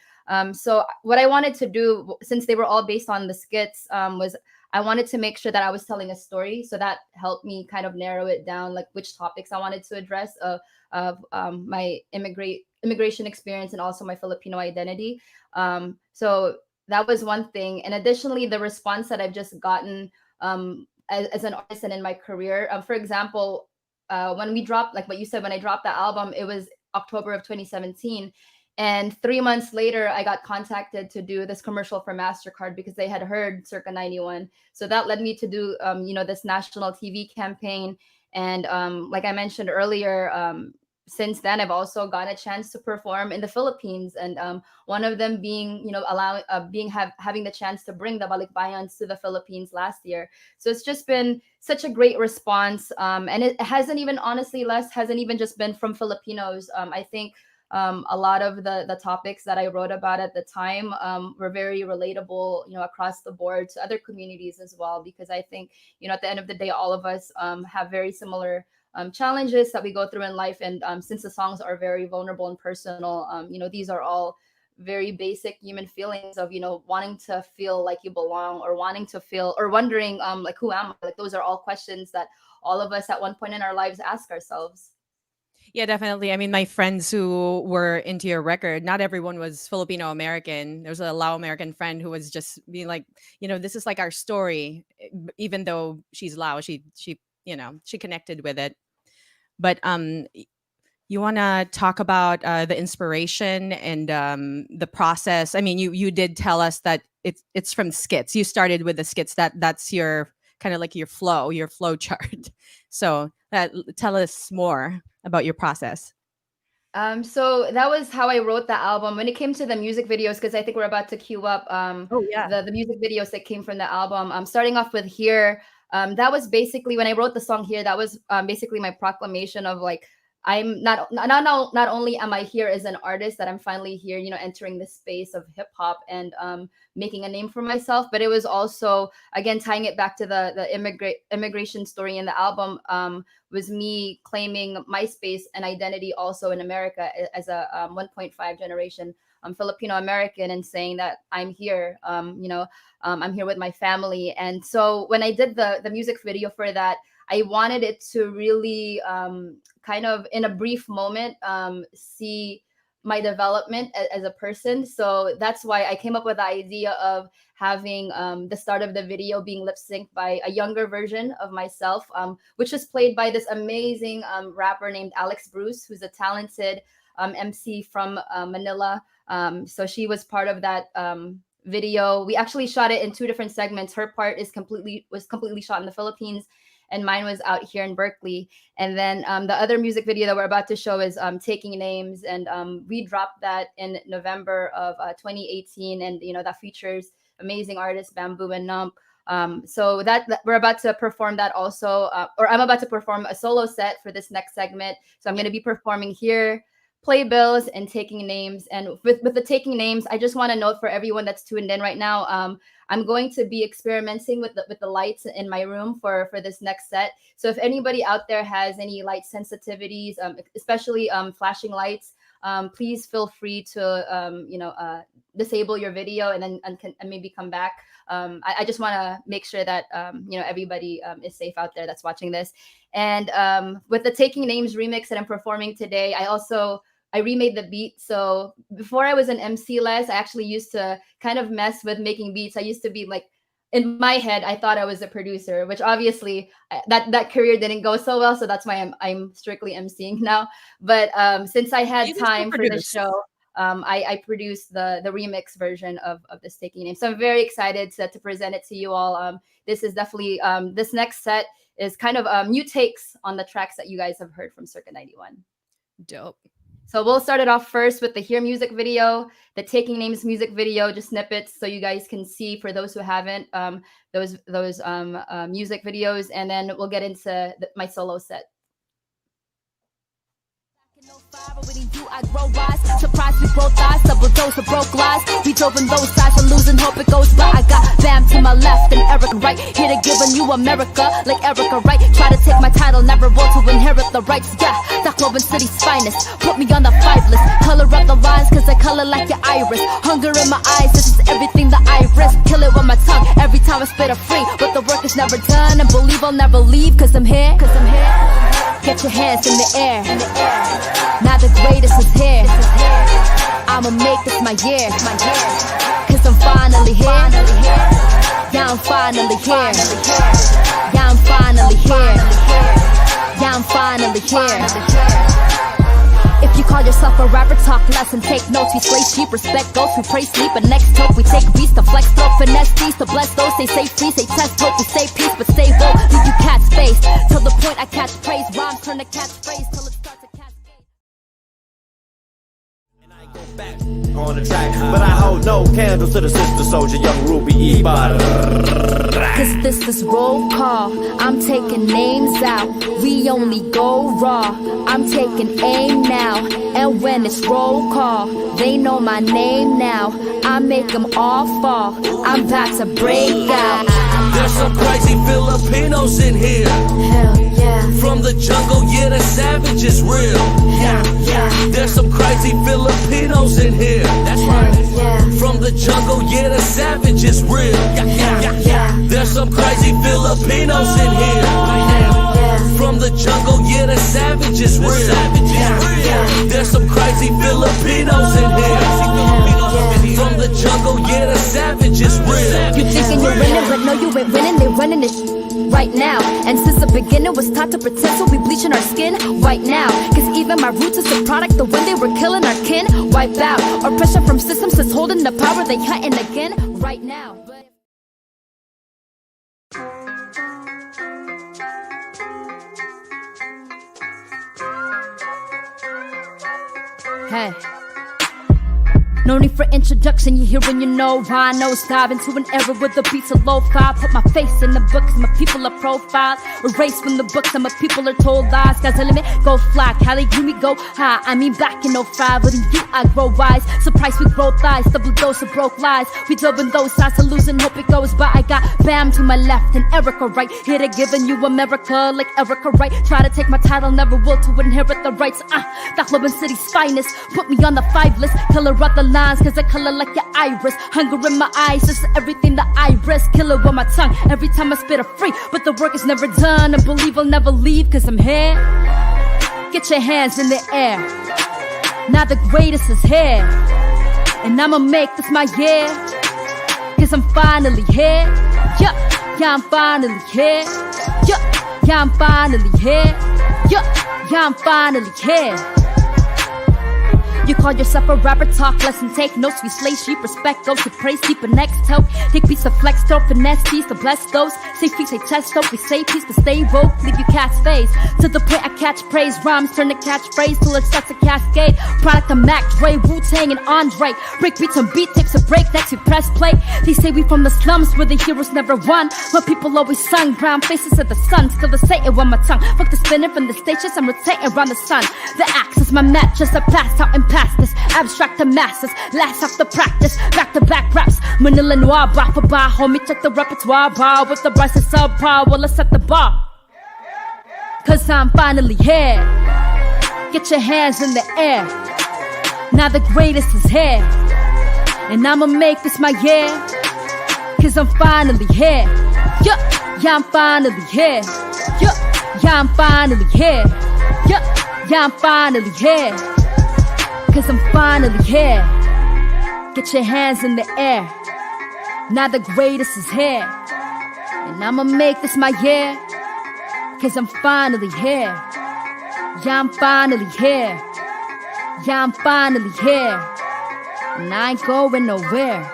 Speaker 2: So what I wanted to do, since they were all based on the skits, was I wanted to make sure that I was telling a story. So that helped me kind of narrow it down, like which topics I wanted to address of my immigration experience and also my Filipino identity. So that was one thing. And additionally, the response that I've just gotten as an artist and in my career. For example, when we dropped, like what you said, when I dropped the album, it was October of 2017. And 3 months later, I got contacted to do this commercial for MasterCard because they had heard Circa 91. So that led me to do, this national TV campaign. And like I mentioned earlier, since then, I've also gotten a chance to perform in the Philippines, and one of them being, having the chance to bring the Balikbayans to the Philippines last year. So it's just been such a great response, and it hasn't even, honestly, Les, hasn't even just been from Filipinos. I think a lot of the topics that I wrote about at the time were very relatable, across the board to other communities as well. Because I think, at the end of the day, all of us have very similar challenges that we go through in life. And since the songs are very vulnerable and personal, these are all very basic human feelings of, wanting to feel like you belong, or wanting to feel, or wondering, like, who am I? Like, those are all questions that all of us at one point in our lives ask ourselves.
Speaker 1: Yeah, definitely. I mean, my friends who were into your record, not everyone was Filipino American. There was a Lao American friend who was just being like, this is like our story. Even though she's Lao, she connected with it. But you want to talk about the inspiration and the process. I mean, you did tell us that it's from skits. You started with the skits. That's your kind of like your flow chart. So tell us more about your process.
Speaker 2: So that was how I wrote the album. When it came to the music videos, because I think we're about to queue up
Speaker 1: Oh yeah.
Speaker 2: the music videos that came from the album. Starting off with Here, that was basically when I wrote the song Here. That was basically my proclamation of, like, I'm not only am I here as an artist, that I'm finally here, entering the space of hip hop and making a name for myself, but it was also, again, tying it back to the immigration story in the album. Was me claiming my space and identity also in America as a 1.5 generation Filipino American, and saying that I'm here, I'm here with my family. And so when I did the music video for that, I wanted it to really kind of, in a brief moment, see my development as a person. So that's why I came up with the idea of having the start of the video being lip synced by a younger version of myself, which was played by this amazing rapper named Alex Bruce, who's a talented MC from Manila. So she was part of that video. We actually shot it in two different segments. Her part was completely shot in the Philippines, and mine was out here in Berkeley. And then the other music video that we're about to show is Taking Names, and we dropped that in November of 2018, and that features amazing artists Bamboo and Nump. So that we're about to perform that also, or I'm about to perform a solo set for this next segment. So I'm going to be performing Here, Playbills, and Taking Names. And with the Taking Names, I just want to note for everyone that's tuned in right now, I'm going to be experimenting with the lights in my room for this next set. So if anybody out there has any light sensitivities, especially flashing lights, please feel free to disable your video and then and maybe come back. I just want to make sure that everybody is safe out there that's watching this. And with the Taking Names remix that I'm performing today, I remade the beat. So before I was an MC Les, I actually used to kind of mess with making beats. I used to be like, in my head, I thought I was a producer, which obviously that career didn't go so well. So that's why I'm strictly MCing now. But since I had time for the show, I produced the remix version of this Taking Name. So I'm very excited to present it to you all. This is definitely, this next set is kind of new takes on the tracks that you guys have heard from Circa 91.
Speaker 1: Dope.
Speaker 2: So we'll start it off first with the Here music video, the Taking Names music video, just snippets so you guys can see, for those who haven't, those music videos, and then we'll get into my solo set.
Speaker 4: I grow wise, surprise with growth eyes, double dose of broke lies. We drove in those sides and losing hope it goes by. I got Bam to my left and Eric right, here to give a new America like Erica Wright. Try to take my title, never will to inherit the rights. Yeah, that Globin City's finest, put me on the 5 list. Color up the lines, cause I color like your iris. Hunger in my eyes, this is everything that I risk. Kill it with my tongue, every time I spit a free. But the work is never done, and believe I'll never leave. Cause I'm here. Get your hands in the air. Now the greatest is here. I'ma make this my year. Cause I'm finally here. Yeah, I'm finally here. Yeah, I'm finally here. Yeah, I'm finally here. If you call yourself a rapper, talk less and take notes. We slay sheep, respect those who pray sleep. And next hope, we take beats to flex, throw finesse these to bless those. They say free, say test, hope we say peace, but stay woke. Leave you cat's face till the point I catch praise. Rhymes turn to catchphrase till it starts to cascade.
Speaker 7: And I go back on the track, but I hold no candle to the sister soldier, young Ruby Ibarra.
Speaker 4: Cause this is roll call, I'm taking names out. We only go raw, I'm taking aim now. And when it's roll call, they know my name now. I make them all fall, I'm about to break out.
Speaker 8: There's some crazy Filipinos in here.
Speaker 4: Hell yeah.
Speaker 8: From the jungle, yeah, the savage is real.
Speaker 4: Yeah.
Speaker 8: There's some crazy Filipinos in here. That's right.
Speaker 4: Yeah.
Speaker 8: From the jungle, yeah, the savage is real. There's some crazy Filipinos in here. From the jungle, yeah, the savage is real. There's some crazy Filipinos in here. From the jungle, yeah, the savage is real.
Speaker 4: You thinking you're winning, but no, you ain't winning. They running this right now. And since the beginning was taught to pretend, so we bleaching our skin right now. Cause even my roots is the product of when they were killing our kin. Wipe out oppression from systems that's holding the power. They hunting again right now. Hey. No need for introduction, you hear and you know why. I nose dive into an era where the beats are lo-fi. Put my face in the book cause my people are profiled. Erase from the books and my people are told lies. Sky's the limit, go fly, Cali gloomy, go high. I mean back in 05, but in you I grow wise. Surprise with growth eyes, double dose of broke lies. We dove in those sides to losing hope it goes by. I got Bam to my left and Erica right, here to giving you America like Erica Wright. Try to take my title, never will to inherit the rights. That Globin City's finest, put me on the 5 list. Color up the lines, cause I color like your iris. Hunger in my eyes, this is everything that I risk. Kill it with my tongue, every time I spit a free. But the work is never done, and believe I'll never leave. Cause I'm here. Get your hands in the air. Now the greatest is here. And I'ma make this my year. Cause I'm finally here. Yeah, I'm finally here. Yeah, I'm finally here. Yeah, I'm finally here. You call yourself a rapper, talk less and take notes. We slay sheep, respect those who praise, keep a next help. Take beats to flex, throw finesse tees to bless those. Say feet, say test, hope we say peace, but stay woke. Leave you cat's face to the point I catch praise. Rhymes turn to catchphrase till it starts to cascade. Product of Mac, Dre, Wu-Tang, and Andre. Break beats on beat tapes, a break next we press play. They say we from the slums where the heroes never won. Where people always sung, brown faces of the sun. Still the Satan with my tongue. Fuck the spinning from the stages, I'm rotating around the sun. The axe is my mattress, I passed out and past this. Abstract the masses, last off the practice. Back to back raps, Manila Noir, bar for bar. Homie, check the repertoire bar with the bars of subpar. Well, let's set the bar. Cause I'm finally here. Get your hands in the air. Now the greatest is here. And I'ma make this my year. Cause I'm finally here. Yeah, I'm finally here. Yeah, I'm finally here. Yeah, I'm finally here. Cause I'm finally here. Get your hands in the air. Now the greatest is here. And I'ma make this my year. Cause I'm finally here. Yeah, I'm finally here. Yeah, I'm finally here. And I ain't going nowhere.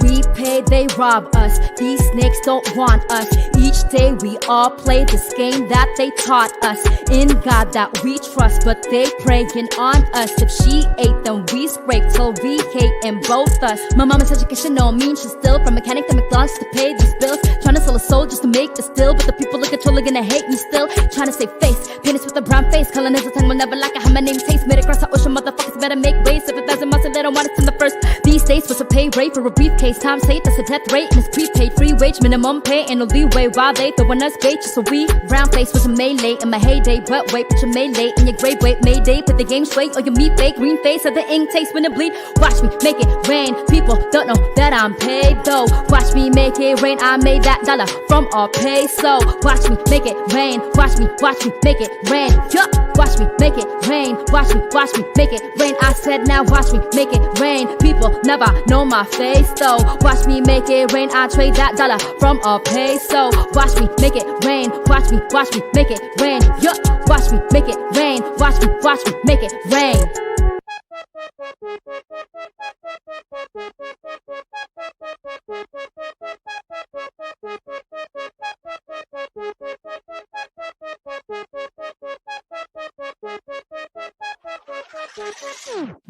Speaker 5: We pay, they rob us. These snakes don't want us. Each day we all play this game that they taught us. In God that we trust, but they praying on us. If she ate, then we scrape till we hate in both us. My mama's education don't mean she's still from mechanic to McDonald's to pay these bills. Trying to sell a soul just to make this deal, but the people in control are gonna hate me still. Trying to save face, penis with a brown face. Calling as a tongue will never like it. How my name tastes. Made it across the ocean, motherfuckers better make ways. If it doesn't muscle, they don't want it in the first. These days, what's a pay rate for a briefcase? Time say that's a death rate and it's prepaid. Free wage, minimum pay, and no leeway. While they throwing us bait, just so we round face was a melee in my heyday. But wait, put your melee in your grave weight. Mayday, put the game straight or your meat fake. Green face of the ink taste when it bleed. Watch me make it rain. People don't know that I'm paid though. Watch me make it rain. I made that dollar from all pay. So watch me make it rain. Watch me make it rain. Yup. Watch me make it rain. Watch me make it rain. I said now watch me make it rain. People never know my face though. Watch me make it rain. I trade that dollar from a peso. Watch me make it rain. Watch me make it rain. Yup. Watch me make it rain. Watch me make it rain.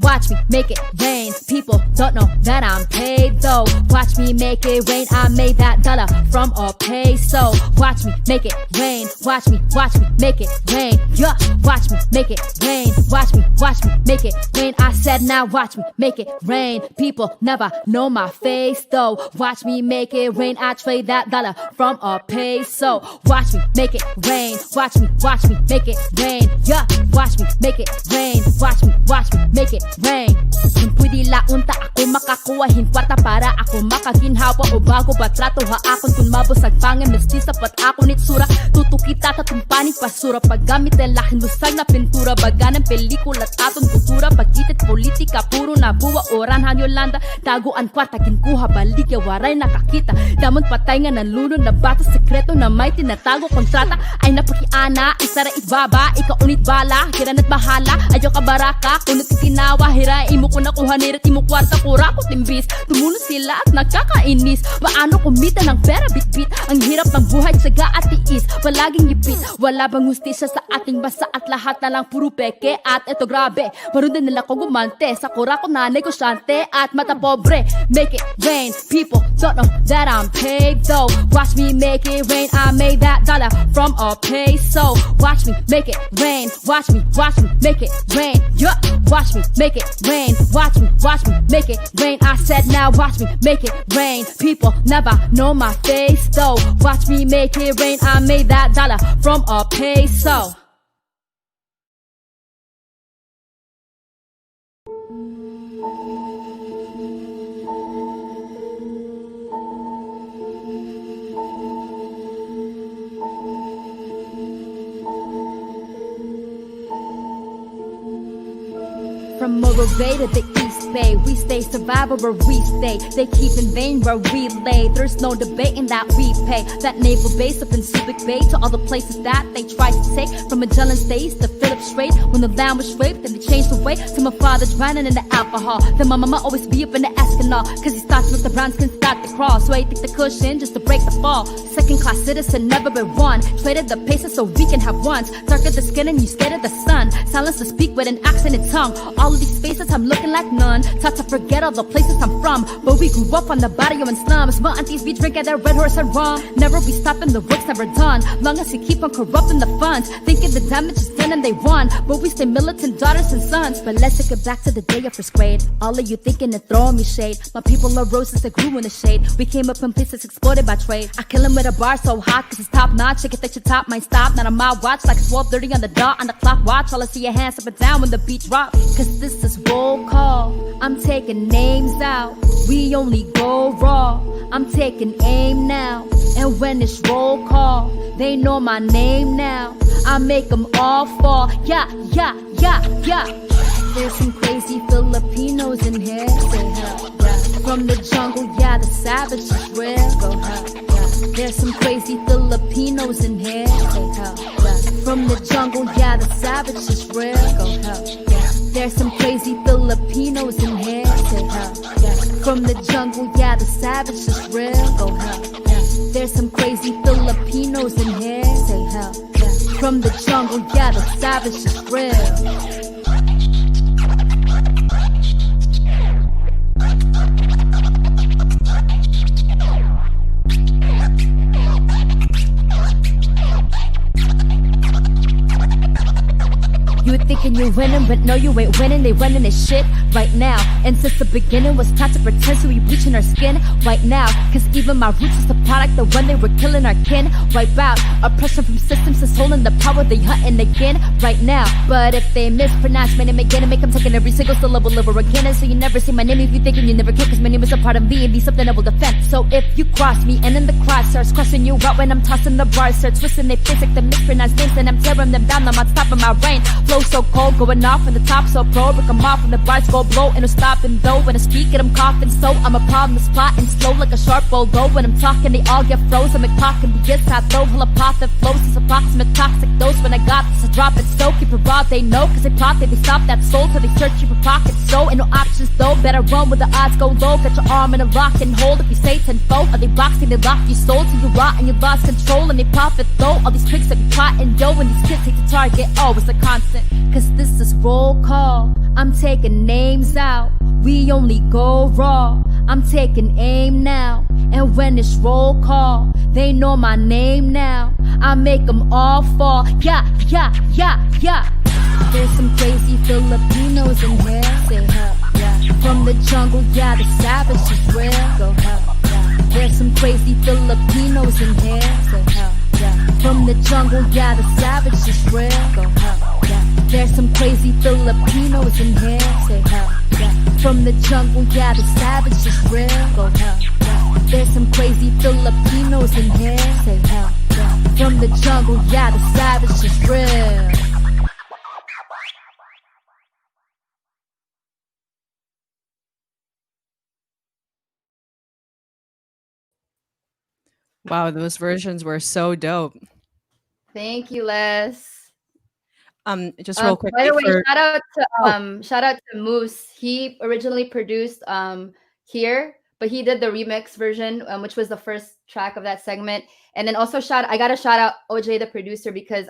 Speaker 5: Watch me make it rain. People don't know that I'm paid though. Watch me make it rain. I made that dollar from a peso. Watch me make it rain. Watch me make it rain. Yeah. Watch me make it rain. Watch me make it rain. I said now watch me make it rain. People never know my face though. Watch me make it rain. I trade that dollar from a peso. Watch me make it rain. Watch me make it rain. Yeah. Watch me make it rain. Watch me make it rain. Kung pwede launta ako makakuwahin kwarta para ako makaginhawa o bago batrato ha akon kung mabusag pangin mestisa pat ako nitsura tutukita tatumpaning pasura paggamit ng laking busag na pintura baga ng pelikula at aton kultura pagkitit politika puro nabuwa oranhan Yolanda taguan kwarta ginkuha baligya waray nakakita damon patay nga nanluno na bata sekreto na may tinatago kontrata ay napakiana isara ibaba ikaw unit bala hiran at bahala ayaw ka baraka kunit itinawa hirain mo ko nakuha nirit mo kwarta kura ko timbis tumulo sila at nakakainis paano kumita ng pera bitbit ang hirap ng buhay tsaga at tiis palaging ipit wala bang hustisya sa ating basa at lahat na lang puro peke at eto grabe marundan nila ko gumante sa kura ko na negosyante at mata pobre make it rain people don't know that I'm paid though watch me make it rain I made that dollar from a peso watch me make it rain watch me make it rain yeah watch me make it rain watch me make it rain I said now watch me make it rain people never know my face though watch me make it rain I made that dollar from a peso. From Morro Bay to the East Bay, we stay survivor where we stay. They keep in vain where we lay. There's no debating that we pay. That naval base up in Subic Bay to all the places that they tried to take. From Magellan States to Phillips Strait. When the land was raped and they changed the way. To my father drowning in the alcohol. Then my mama always be up in the Escanol. Cause he starts with the brown skin start to crawl. So he took the cushion just to break the fall. Second class citizen, never been one. Traded the pesos so we can have ones. Darker the skin and you scared of the sun. Silence to speak with an accented tongue. All of these faces I'm looking like none. Taught to forget all the places I'm from. But we grew up on the barrio and slums. My aunties be drinking their red horse and rum. Never be stopping, the work's never done. Long as you keep on corrupting the funds. Thinking the damage is done and they won. But we stay militant daughters and sons. But let's take it back to the day of first grade. All of you thinking and throwing me shade. My people are roses that grew in the shade. We came up in places exploited by trade. I kill him with a bar so hot cause it's top notch. Shake it that your top might stop. Not on my watch like it's 12:30 on the dot. On the clock watch, all I see your hands up and down when the beat drops. Cause this is roll call. I'm taking names out. We only go raw. I'm taking aim now. And when it's roll call, they know my name now. I make them all fall. Yeah. There's some crazy Filipinos in here. Say hell, yeah. From the jungle, yeah, the savage is real. Go hell, yeah. There's some crazy Filipinos in here. Say hell, yeah. From the jungle, yeah, the savage is real. Go hell, yeah. There's some crazy Filipinos in here. Say hell, yeah.
Speaker 4: From the jungle, yeah, the savage is real. Go hell, yeah. There's some crazy Filipinos in here. Say hell, yeah. From the jungle, yeah, the savage is real. You thinking you're winning, but no, you ain't winning. They running this shit right now. And since the beginning was time to pretend, so we bleaching our skin right now. Cause even my roots is the product, the one they were killing our kin. Wipe out oppression from systems that's holding the power, they hunting again right now. But if they mispronounce my name again and make them taking every single syllable over again. And so you never say my name if you thinking you never can, cause my name is a part of me and be something I will defend. So if you cross me and then the crowd starts crossing you out when I'm tossing the bars, start twisting their face like the mispronounced names, and I'm tearing them down, I'm on top of my reign. Flow so cold, going off from the top so pro, break them off when the bars go blow, and I'm stopping though when I speak it I'm coughing, so I'm a problem to spot and slow like a sharp bulldog. When I'm talking they all get froze, I'm talking begins I throw hella pop that flows, it's approximate toxic dose. When I got this I drop it, so keep it raw, they know, cause they plot they stop that soul till they search you for pockets, so ain't no options though, better run with the odds go low, got your arm in a lock and hold. If you say tenfold, are they boxing, they lock your soul till you rot and you lost control, and they profit though, all these tricks that be plotting yo, and these kids take the target, oh it's a constant. Cause this is roll call, I'm taking names out, we only go raw, I'm taking aim now, and when it's roll call, they know my name now, I make them all fall, yeah, yeah, yeah, yeah. There's some crazy Filipinos in here, say hell, yeah. From the jungle, yeah, the savage is real, go hell, yeah. There's some crazy Filipinos in here, say hell, yeah. From the jungle, yeah, the savage is real, go hell, yeah. There's some crazy Filipinos in here, say hell, yeah. From the jungle, yeah, the savage is real, go hell, yeah. There's some crazy Filipinos in here, say hell, yeah. From the jungle, yeah, the savage is real.
Speaker 1: Wow, those versions were so dope.
Speaker 2: Thank you, Les.
Speaker 1: Just real quick.
Speaker 2: By the way,
Speaker 1: For,
Speaker 2: shout out to Moose. He originally produced here, but he did the remix version, which was the first track of that segment. And then also I gotta shout out OJ the producer, because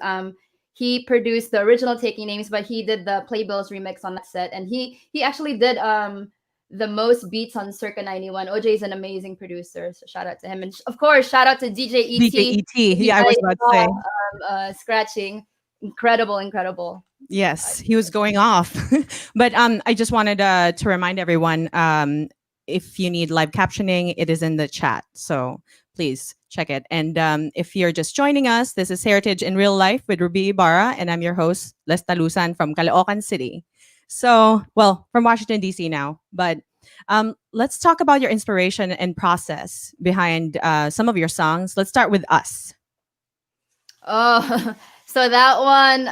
Speaker 2: he produced the original Taking Names, but he did the Playbills remix on that set, and he actually did the most beats on Circa 91. OJ is an amazing producer, so shout out to him, and of course shout out to DJ ET.
Speaker 1: DJ ET, yeah, I was about to say.
Speaker 2: Scratching. Incredible.
Speaker 1: Yes, he was going off. But I just wanted to remind everyone, if you need live captioning, it is in the chat. So please check it. And if you're just joining us, this is Heritage in Real Life with Ruby Ibarra, and I'm your host, Les Talusan from Caloocan City. So, well, from Washington, D.C. now. But let's talk about your inspiration and process behind some of your songs. Let's start with Us.
Speaker 2: Oh, so that one,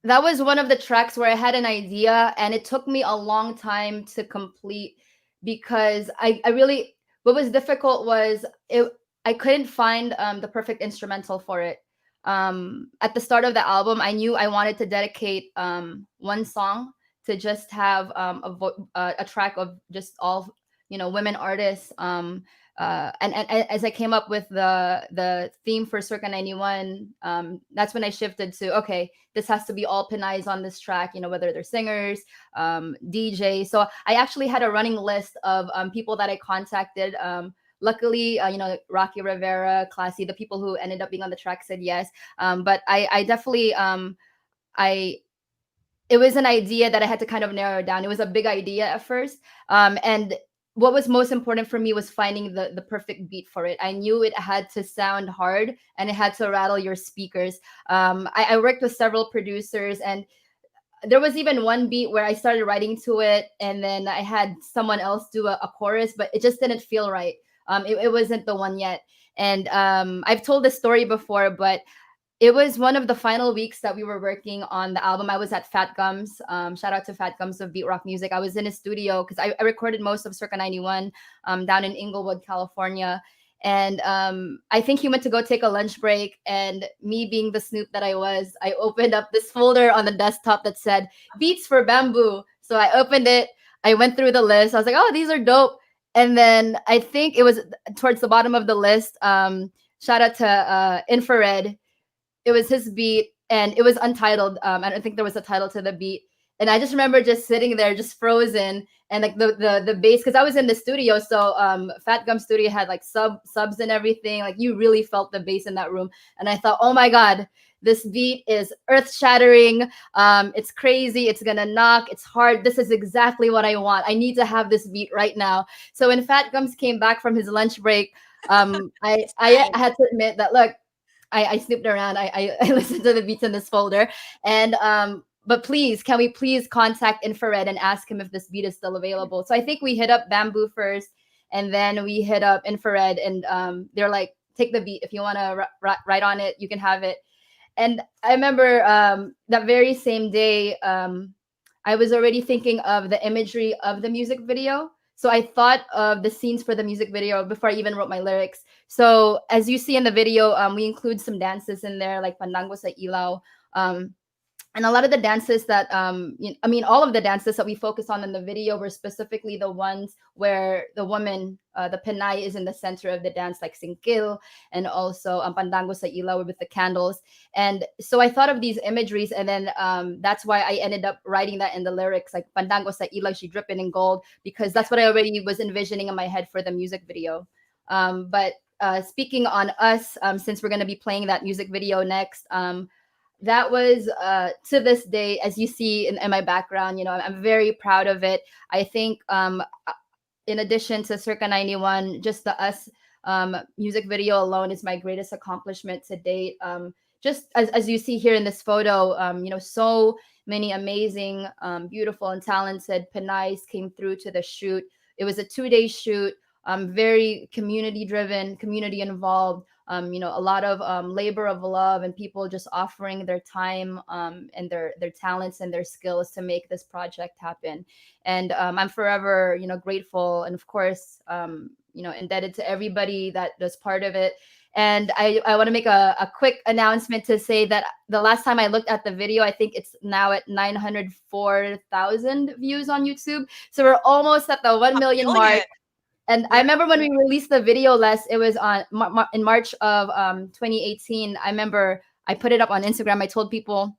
Speaker 2: that was one of the tracks where I had an idea and it took me a long time to complete, because I really, what was difficult was I couldn't find the perfect instrumental for it. At the start of the album, I knew I wanted to dedicate one song to just have a track of just all, women artists. And as I came up with the theme for Circa 91, that's when I shifted to, okay, this has to be all Pinays on this track, whether they're singers, DJ. So I actually had a running list of people that I contacted. Luckily, Rocky Rivera, Classy, the people who ended up being on the track said yes. But I definitely, it was an idea that I had to kind of narrow down. It was a big idea at first. And what was most important for me was finding the perfect beat for it. I knew it had to sound hard and it had to rattle your speakers. I worked with several producers, and there was even one beat where I started writing to it and then I had someone else do a chorus, but it just didn't feel right. It wasn't the one yet. And I've told this story before, but it was one of the final weeks that we were working on the album. I was at Fat Gums. Shout out to Fat Gums of Beat Rock Music. I was in his studio because I recorded most of Circa 91 down in Inglewood, California. And I think he went to go take a lunch break. And me being the snoop that I was, I opened up this folder on the desktop that said Beats for Bamboo. So I opened it. I went through the list. I was like, oh, these are dope. And then I think it was towards the bottom of the list. Shout out to Infrared. It was his beat, and it was untitled. I don't think there was a title to the beat. And I just remember just sitting there, just frozen, and like the bass, because I was in the studio. So Fat Gum Studio had like subs and everything. Like you really felt the bass in that room. And I thought, oh my God, this beat is earth shattering. It's crazy. It's gonna knock. It's hard. This is exactly what I want. I need to have this beat right now. So when Fat Gums came back from his lunch break, I had to admit that, look, I snooped around. I listened to the beats in this folder, and but please, can we please contact Infrared and ask him if this beat is still available? So I think we hit up Bamboo first, and then we hit up Infrared, and they're like, take the beat if you want to write on it, you can have it. And I remember that very same day, I was already thinking of the imagery of the music video. So I thought of the scenes for the music video before I even wrote my lyrics. So as you see in the video, we include some dances in there, like Pandango sa Ilaw. And a lot of the dances that, I mean, all of the dances that we focus on in the video were specifically the ones where the woman, the Pinay, is in the center of the dance, like Singkil, and also Pandango sa Ilaw with the candles. And so I thought of these imageries, and then that's why I ended up writing that in the lyrics, like Pandango sa Ilaw, she dripping in gold, because that's what I already was envisioning in my head for the music video. But speaking on us, since we're going to be playing that music video next, that was to this day, as you see in my background, you know, I'm very proud of it. I think in addition to Circa 91, just the Us music video alone is my greatest accomplishment to date. Just as you see here in this photo, you know, so many amazing, beautiful and talented Pinays came through to the shoot. It was a 2-day shoot, very community driven, community involved. You know, a lot of labor of love and people just offering their time and their talents and their skills to make this project happen. And I'm forever, you know, grateful, and of course, you know, indebted to everybody that was part of it. And I want to make a quick announcement to say that the last time I looked at the video, I think it's now at 904,000 views on YouTube. So we're almost at the 1 million mark. And I remember when we released the video, Les, it was on in March of 2018. I remember I put it up on Instagram. I told people,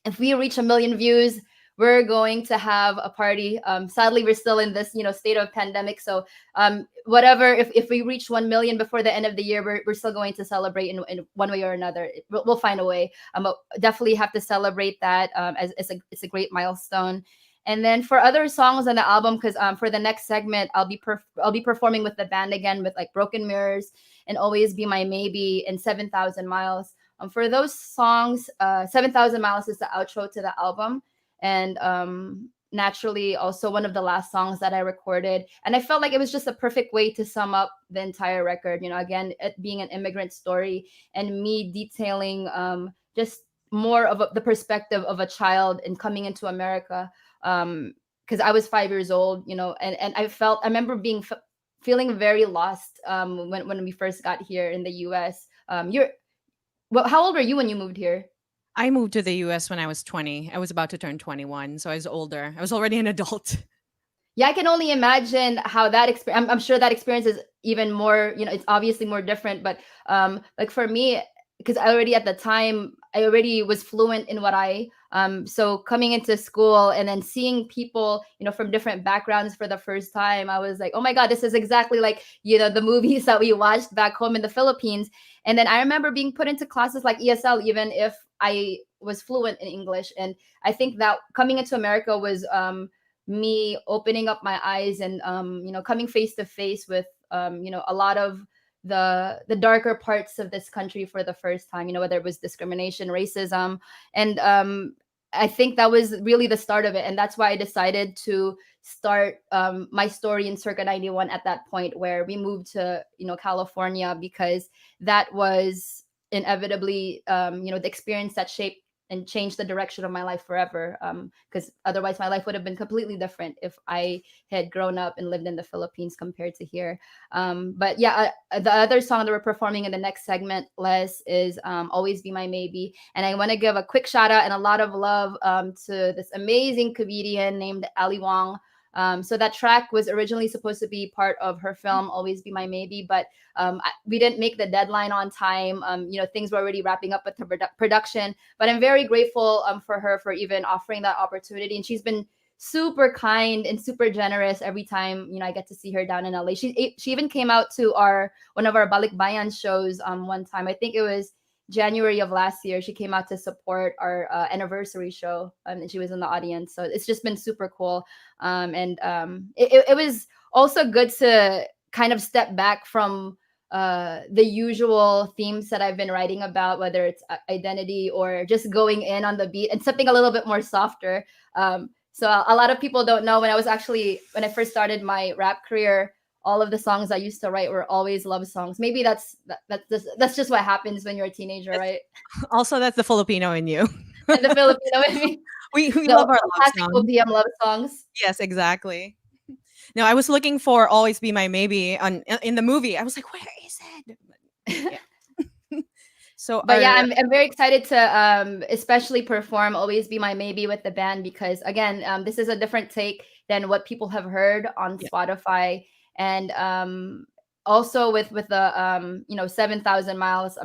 Speaker 2: if we reach 1 million views, we're going to have a party. Sadly, we're still in this, you know, state of pandemic. So whatever, if we reach 1 million before the end of the year, we're still going to celebrate in one way or another. We'll find a way. But definitely have to celebrate that as it's a great milestone. And then for other songs on the album, because for the next segment, I'll be performing with the band again with like Broken Mirrors and Always Be My Maybe and 7,000 Miles. For those songs, 7,000 Miles is the outro to the album, and naturally also one of the last songs that I recorded. And I felt like it was just a perfect way to sum up the entire record. You know, again, it being an immigrant story and me detailing just more of the perspective of a child and coming into America. Because I was 5 years old, you know, and I remember feeling very lost when we first got here in the U.S. How old were you when you moved here?
Speaker 1: I moved to the US when I was 20. I was about to turn 21, so I was older. I was already an adult.
Speaker 2: Yeah, I can only imagine how that experience. I'm sure that experience is even more. You know, it's obviously more different. But like for me, because I already at the time I already was fluent in what I so coming into school and then seeing people, you know, from different backgrounds for the first time, I was like, oh my God, this is exactly like, you know, the movies that we watched back home in the Philippines. And then I remember being put into classes like ESL, even if I was fluent in English. And I think that coming into America was me opening up my eyes and you know, coming face to face with you know, a lot of the darker parts of this country for the first time, you know, whether it was discrimination, racism. And I think that was really the start of it. And that's why I decided to start my story in Circa 91 at that point where we moved to, you know, California, because that was inevitably, you know, the experience that shaped and changed the direction of my life forever. Because otherwise my life would have been completely different if I had grown up and lived in the Philippines compared to here. But yeah, the other song that we're performing in the next segment, Les, is Always Be My Maybe. And I want to give a quick shout out and a lot of love to this amazing comedian named Ali Wong. So that track was originally supposed to be part of her film Always Be My Maybe, but we didn't make the deadline on time. Things were already wrapping up with the production, but I'm very grateful for her for even offering that opportunity. And she's been super kind and super generous every time I get to see her down in LA. She even came out to one of our Balikbayans shows one time. I think it was January of last year. She came out to support our anniversary show, and she was in the audience. So it's just been super cool. It was also good to kind of step back from the usual themes that I've been writing about, whether it's identity or just going in on the beat and something a little bit more softer. So a lot of people don't know when I first started my rap career, all of the songs I used to write were always love songs. Maybe that's just what happens when you're a teenager, right?
Speaker 1: Also, that's the Filipino in you.
Speaker 2: And the Filipino in me.
Speaker 1: We love our love
Speaker 2: classic
Speaker 1: songs.
Speaker 2: OPM love songs.
Speaker 1: Yes, exactly. No, I was looking for Always Be My Maybe in the movie. I was like, where is it? Yeah.
Speaker 2: But yeah, I'm very excited to especially perform Always Be My Maybe with the band, because again, this is a different take than what people have heard on Spotify, and also with the 7,000 miles.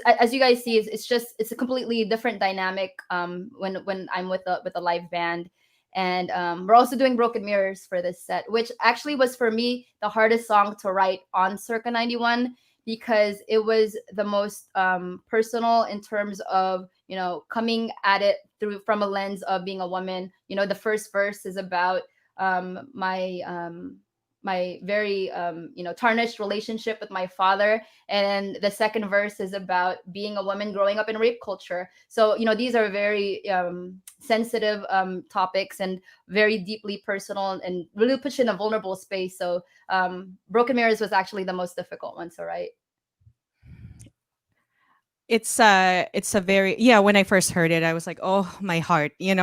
Speaker 2: As you guys see, it's a completely different dynamic when I'm with the live band. And we're also doing Broken Mirrors for this set, which actually was for me the hardest song to write on Circa 91, because it was the most personal in terms of coming at it from a lens of being a woman. The first verse is about my very tarnished relationship with my father, and the second verse is about being a woman growing up in rape culture. So these are very sensitive topics and very deeply personal, and really push in a vulnerable space. So Broken Mirrors was actually the most difficult one to write.
Speaker 1: It's a very, when I first heard it, I was like, oh, my heart, you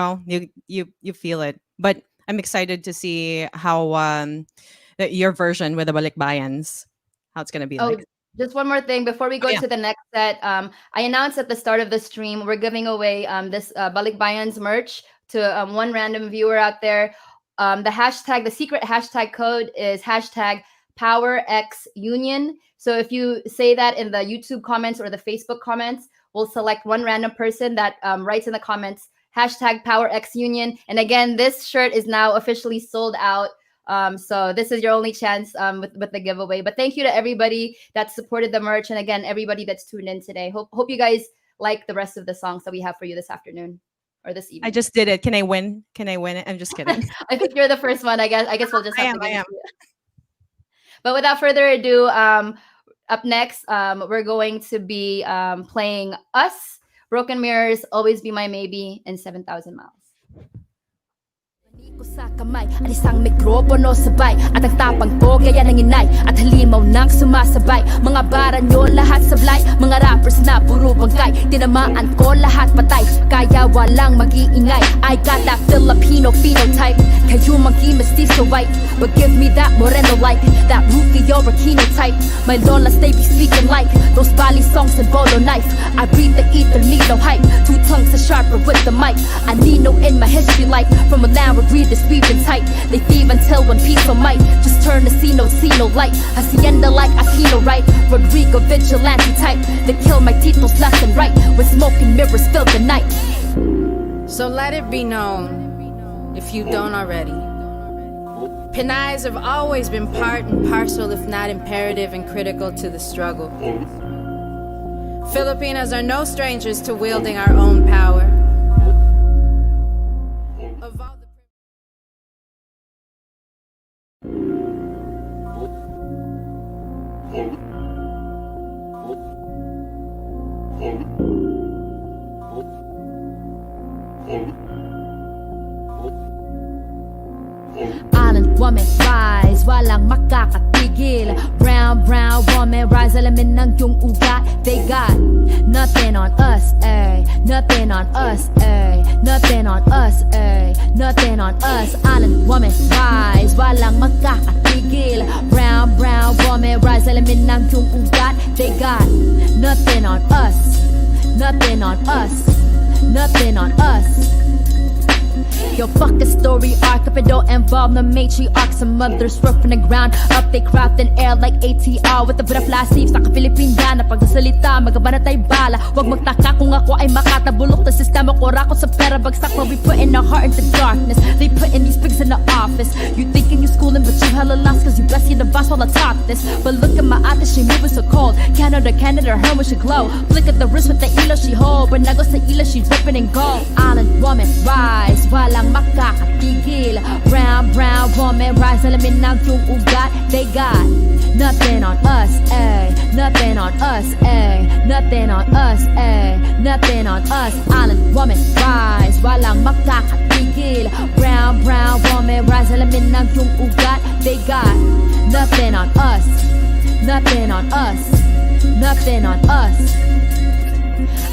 Speaker 1: feel it. But I'm excited to see how your version with the Balikbayans, how it's going to be like.
Speaker 2: Just one more thing before we go to the next set. I announced at the start of the stream, we're giving away this Balikbayans merch to one random viewer out there. The secret hashtag code is #PowerXUnion. So if you say that in the YouTube comments or the Facebook comments, we'll select one random person that writes in the comments #PowerXUnion. And again, this shirt is now officially sold out. So this is your only chance with the giveaway. But thank you to everybody that supported the merch, and again, everybody that's tuned in today. Hope you guys like the rest of the songs that we have for you this afternoon or this evening.
Speaker 1: I just did it. Can I win? I'm just kidding.
Speaker 2: I think you're the first one. I guess we'll just have to
Speaker 1: I am.
Speaker 2: But without further ado, up next, we're going to be playing Us, Broken Mirrors, Always Be My Maybe, and 7,000 Miles.
Speaker 9: Ko sa kamay, ang isang mikropono sabay, at ang tapang ko gaya ng inay, at halimaw nang sumasabay. Mga bara nyo lahat sablay, mga rappers na puro bangkay, tinamaan ko lahat patay, kaya walang mag-iingay. I got that Filipino phenotype, kayo mag-i-mestizo white, but give me that moreno like, that rookie or Aquino type. My lolas they be speaking like those Bali songs and bolo knife. I breathe the ether, need no hype, two tongues are sharper with the mic. I need no in my history like, from a land read this weaving tight. They thieve until one piece of might just turn to see no light. Hacienda like Aquino, right? Rodrigo vigilante type. They kill my titles left and right when smoking mirrors fill the night.
Speaker 10: So let it be known, if you don't already, Pinayas have always been part and parcel, if not imperative and critical to the struggle. Filipinas are no strangers to wielding our own power.
Speaker 9: Island woman rise, walang makakatigil. Brown woman rise, alamin ng iyong ugat. They got nothing on us, ay. Nothing on us, ay. Nothing on us, ay. Nothing on us. Island woman rise, walang makakatigil. Brown woman rise, alamin ng iyong ugat. They got nothing on us. Nothing on us. Nothing on us. Yo, fuck a story arc if it don't involve the matriarch. Some mothers rough in the ground, up they craft in air like ATR with the butterfly sleeves. Naka Filipina na pagsasalita, magabana tayo bala. Wag magtaka kung ako ay makatabulok na sistema ko rako sa pera bagsak. While we put in our heart into darkness, they put in these pigs in the office. You thinking you schooling but you hella lost cause you blessed the boss while I taught this. But look at my ate, she moving so cold. Canada, her when she glow. Flick at the wrist with the ilo she hold. But nago sa ilo she dripping in gold. Island woman rise, walang makakatigil. Brown woman rise, alamin ng yung ugat. They got nothing on us, eh. Nothing on us, eh. Nothing on us, eh. Nothing on us. Island woman rise, walang makakatigil. Brown woman rise, alamin ng yung ugat. They got nothing on us, nothing on us, nothing on us.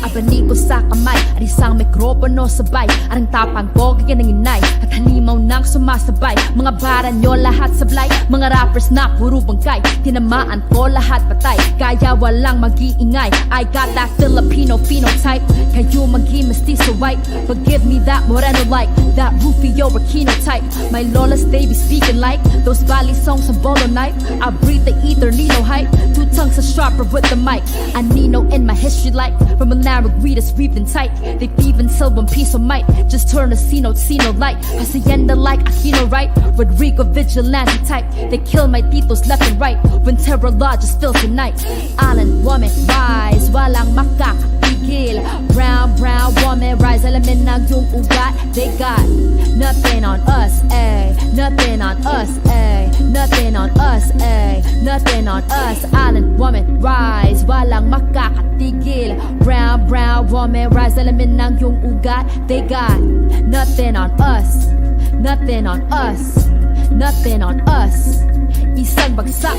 Speaker 9: Abaniko sa kamay at isang mikropono sabay. Arang tapang pogi ng inay at halimaw nang sumasabay. Mga bara nyo lahat sablay, mga rappers na puro bangkay. Tinamaan ko lahat patay, kaya walang mag-iingay. I got that Filipino phenotype, kayo magi-mestizo white. But give me that moreno like that Rufio Aquino type. My lolas they be speaking like those Bali songs on bolo night. I breathe the ether, Nino hype. Two tongues are sharper with the mic. I Nino in my history like from a readers breathing tight. They even sell one piece of might. Just turn a C-note light. Hacienda like Aquino right. Rodrigo vigilante type. They kill my titos left and right. When terror law just fills the night. Island woman rise, walang makakatigil. Brown woman rise, alamin ng yung ugat. They got nothing on us, eh. Nothing on us, eh. Nothing on us, eh. Nothing on us. Island woman rise, walang makakatigil. Brown woman rise, alamin ng yung ugat. They got nothing on us, nothing on us, nothing on us. Isang bagsak.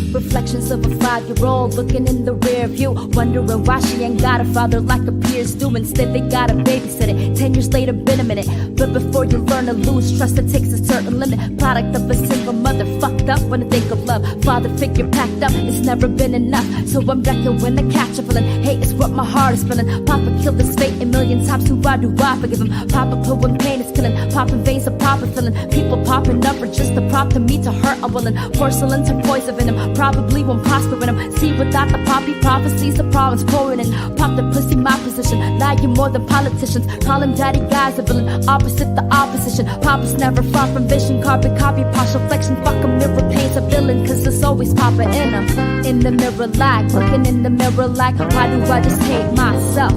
Speaker 9: Reflections of a 5-year-old looking in the rear view, wondering why she ain't got a father like her peers do. Instead they gotta babysit it. 10 years later, been a minute. But before you learn to lose trust, it takes a certain limit. Product of a single mother, fucked up when I think of love. Father figure packed up, it's never been enough. So I'm wrecking when I catch a feeling. Hate is what my heart is feeling. Papa killed his fate a million times, who I do I forgive him? Papa put when pain is killing. Popping veins of Papa filling. People popping up are just a prop to me to hurt a willing. Porcelain to poison venom, probably won't prosper in him. See without the poppy prophecies, the problems pouring in. Pop the pussy, my position. Lying more than politicians. Call him daddy, guy's a villain. Opposite the opposition. Papa's never far from vision. Carbon copy, partial flexion. Fuck a mirror paints a villain, cause there's always Papa in him. In the mirror like, looking in the mirror like, why do I just hate myself?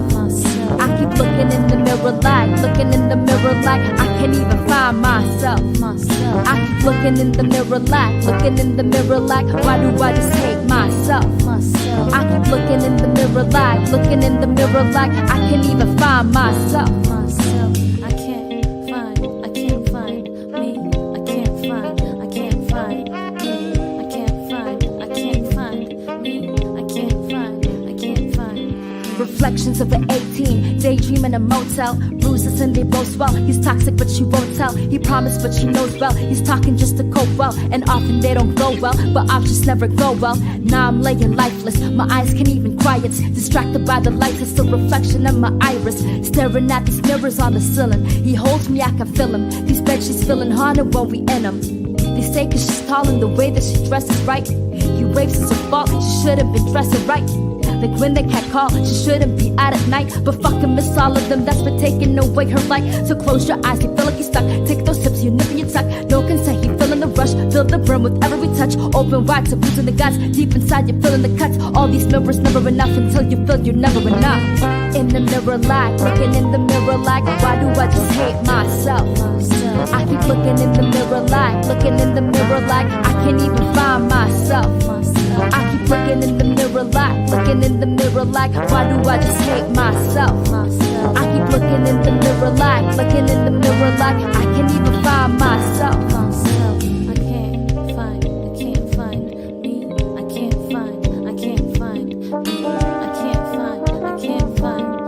Speaker 9: I keep looking in the mirror like, looking in the mirror like, I can't even find myself. I keep looking in the mirror like, looking in the mirror like, why do I just hate myself? I keep looking in the mirror like, looking in the mirror like, I can't even find myself.
Speaker 5: I can't find me. I can't find me. I can't find me. I can't find.
Speaker 9: Reflections of an 18, daydream in a motel. Bruises and they both swell. He's toxic but she won't tell. He promised but she knows well. He's talking just to cope well, and often they don't go well. But options never go well. Now I'm laying lifeless. My eyes can't even cry. It's distracted by the lights. It's the reflection of my iris. Staring at these mirrors on the ceiling. He holds me, I can feel him. These bed sheets feeling haunted when we in them. They say cause she's tall and the way that she dresses right. He waves it's her fault. She should've been dressing right. Like when the cat call, she shouldn't be out at night. But fucking miss all of them, that's for taking away her light. So close your eyes, you feel like you're stuck. Take those tips, you nip and you tuck. No consent, he feeling the rush, feel the burn with every touch. Open wide to bruising the guts. Deep inside you're feeling the cuts. All these mirrors never enough until you feel you're never enough. In the mirror like, looking in the mirror like, why do I just hate myself? I keep looking in the mirror like, looking in the mirror like, I can't even find myself. I keep looking in the mirror like, looking in the mirror like, why do I just hate myself? I keep looking in the mirror like, looking in the mirror like, I can't even find myself.
Speaker 4: I can't find me. I can't find me. I can't find me. I can't find me. I can't find me.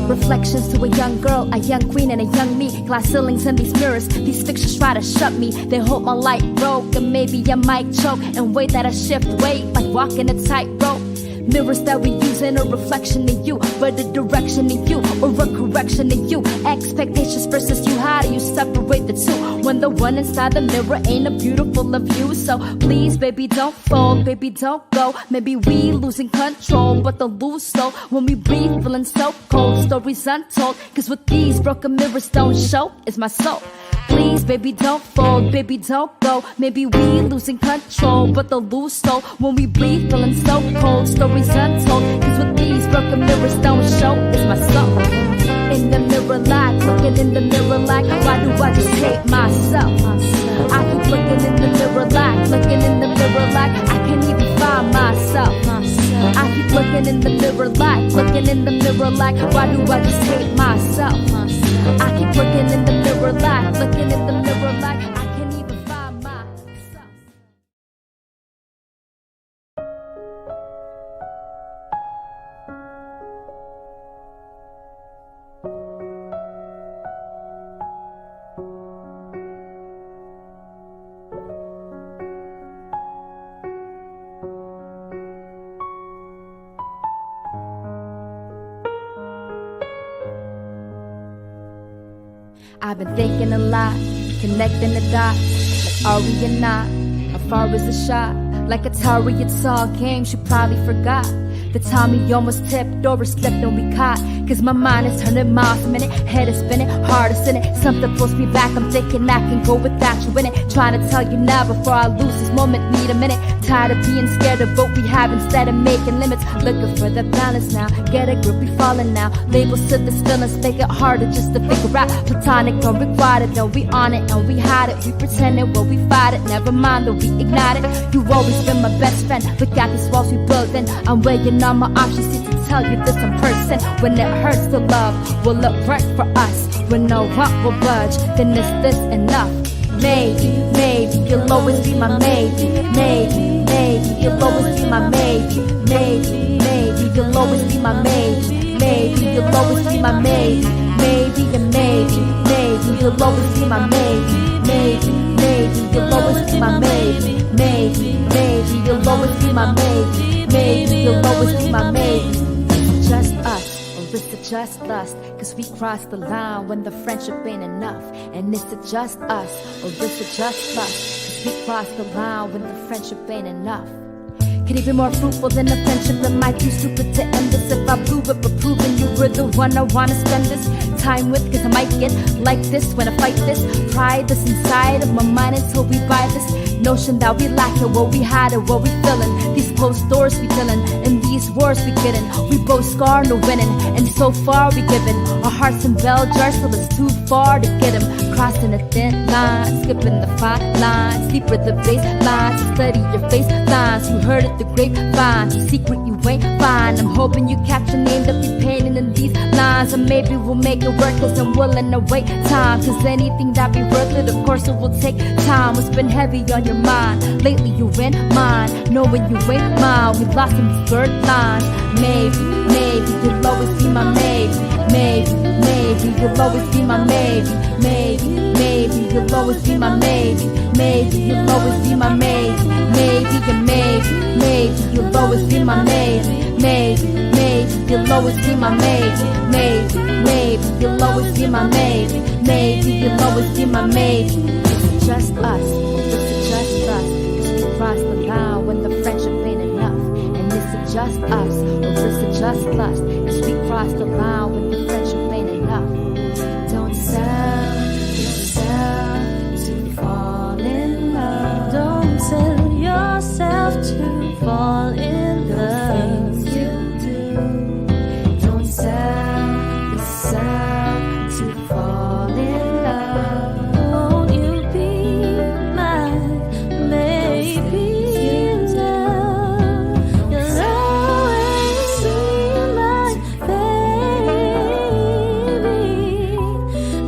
Speaker 9: Reflections to a young girl, a young queen and a young me. Glass ceilings and these mirrors, these fixtures try to shut me. They hope my light broke and maybe I might choke and wait that I shift weight like walking a tightrope. Mirrors that we use ain't a reflection of you, but a direction of you or a correction of you. Expectations versus you, how do you separate the two when the one inside the mirror ain't a beautiful of you? So please baby don't fold, baby don't go. Maybe we losing control, but the lose slow when we breathe feeling so cold. Stories untold, cause what these broken mirrors don't show is my soul. Please, baby, don't fold, baby, don't go. Maybe we losing control, but the lose soul when we breathe, feeling so cold. Stories untold, cause what these broken mirrors don't show is my soul. In the mirror like, looking in the mirror like, why do I just hate myself? I keep looking in the mirror like, looking in the mirror like, I can't even find myself. I keep looking in the mirror like, looking in the mirror like, why do I just hate myself? I keep looking in the mirror like, looking in the mirror like, I can't even find myself. I've been thinking a lot, connecting the dots, like are we or not? How far is the shot? Like Atari, it's all game, she probably forgot the time we almost tipped over, slipped and we caught. Cause my mind is turning miles a minute, head is spinning, heart is in it. Something pulls me back, I'm thinking I can go without you in it. Trying to tell you now before I lose this moment, need a minute. Tired of being scared of what we have instead of making limits. Looking for the balance now, get a grip, we falling now. Labels to this feelings, make it harder just to figure out. Platonic, don't require it, no, we on it and we hide it. We pretend it, well we fight it, never mind that we ignite it. You always been my best friend, look at these walls we building. I'm weighing on my options, see to tell you this in person. When it hurts to love, will look right for us. When no one will budge, then is this enough? Maybe, maybe, you'll always be my maybe. Maybe, maybe, you'll always be my maybe. Maybe, maybe, you'll always be my maybe. Maybe, you'll always be my maybe. Maybe, and maybe, maybe, you'll always be my maybe. Maybe, maybe, you'll always be my maybe. Maybe, maybe, you'll always be my maybe. Maybe, you'll always be my maybe. Just us, or is it just lust? Cause we crossed the line when the friendship ain't enough. And is it just us, or is it just lust? Cause we crossed the line when the friendship ain't enough. Could even more fruitful than a friendship. Am I too stupid to end this? If I blew it, but proving you were the one I wanna spend this time with. Cause I might get like this when I fight this pride that's inside of my mind until we buy this notion that we lack it, what we had it, what we feeling. These closed doors we killing, and these wars we getting. We both scar, no winning, and so far we giving our hearts in bell jars till it's too far to get them. crossing a thin line, skipping the fine lines, deeper the baselines, study your face lines. You heard it, the grapevine, secret you ain't fine. I'm hoping you catch your name to be painted in these lines, and maybe we'll make it work, cause I'm willing to wait time. Cause anything that be worth it, of course it will take time. What's been heavy on your mind? Lately you in mine, knowing you ain't mine. We lost in these blurred lines. Maybe, maybe you'll always be my maybe. Maybe, maybe you'll always be my maybe. Maybe, maybe you'll always be my maybe. Maybe you'll always be my maybe. Maybe and maybe you'll always be my maybe. Maybe, maybe you'll always be my maybe. Maybe you'll always be my maybe. Maybe you'll always be my maybe. It's just us. It's just us. 'Cause we cross the line when the friendship ain't enough. And is it just us or is it just lust? 'Cause we cross the line when the friendship ain't enough. Don't sell to fall in love.
Speaker 5: Don't tell yourself to fall in love.
Speaker 9: Things you do. Don't sell to fall in love.
Speaker 5: Won't you be my baby? Love, you'll always be my baby.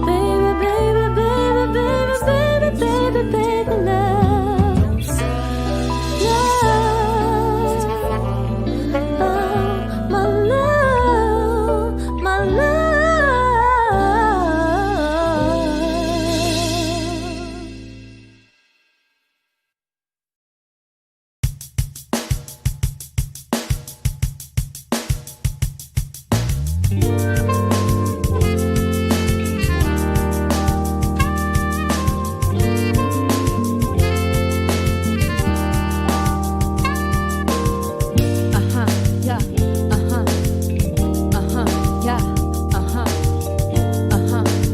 Speaker 5: Baby, baby, baby, baby, baby, baby, baby, love. Love, my love, my love.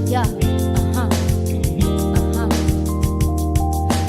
Speaker 9: Yeah, yeah, yeah,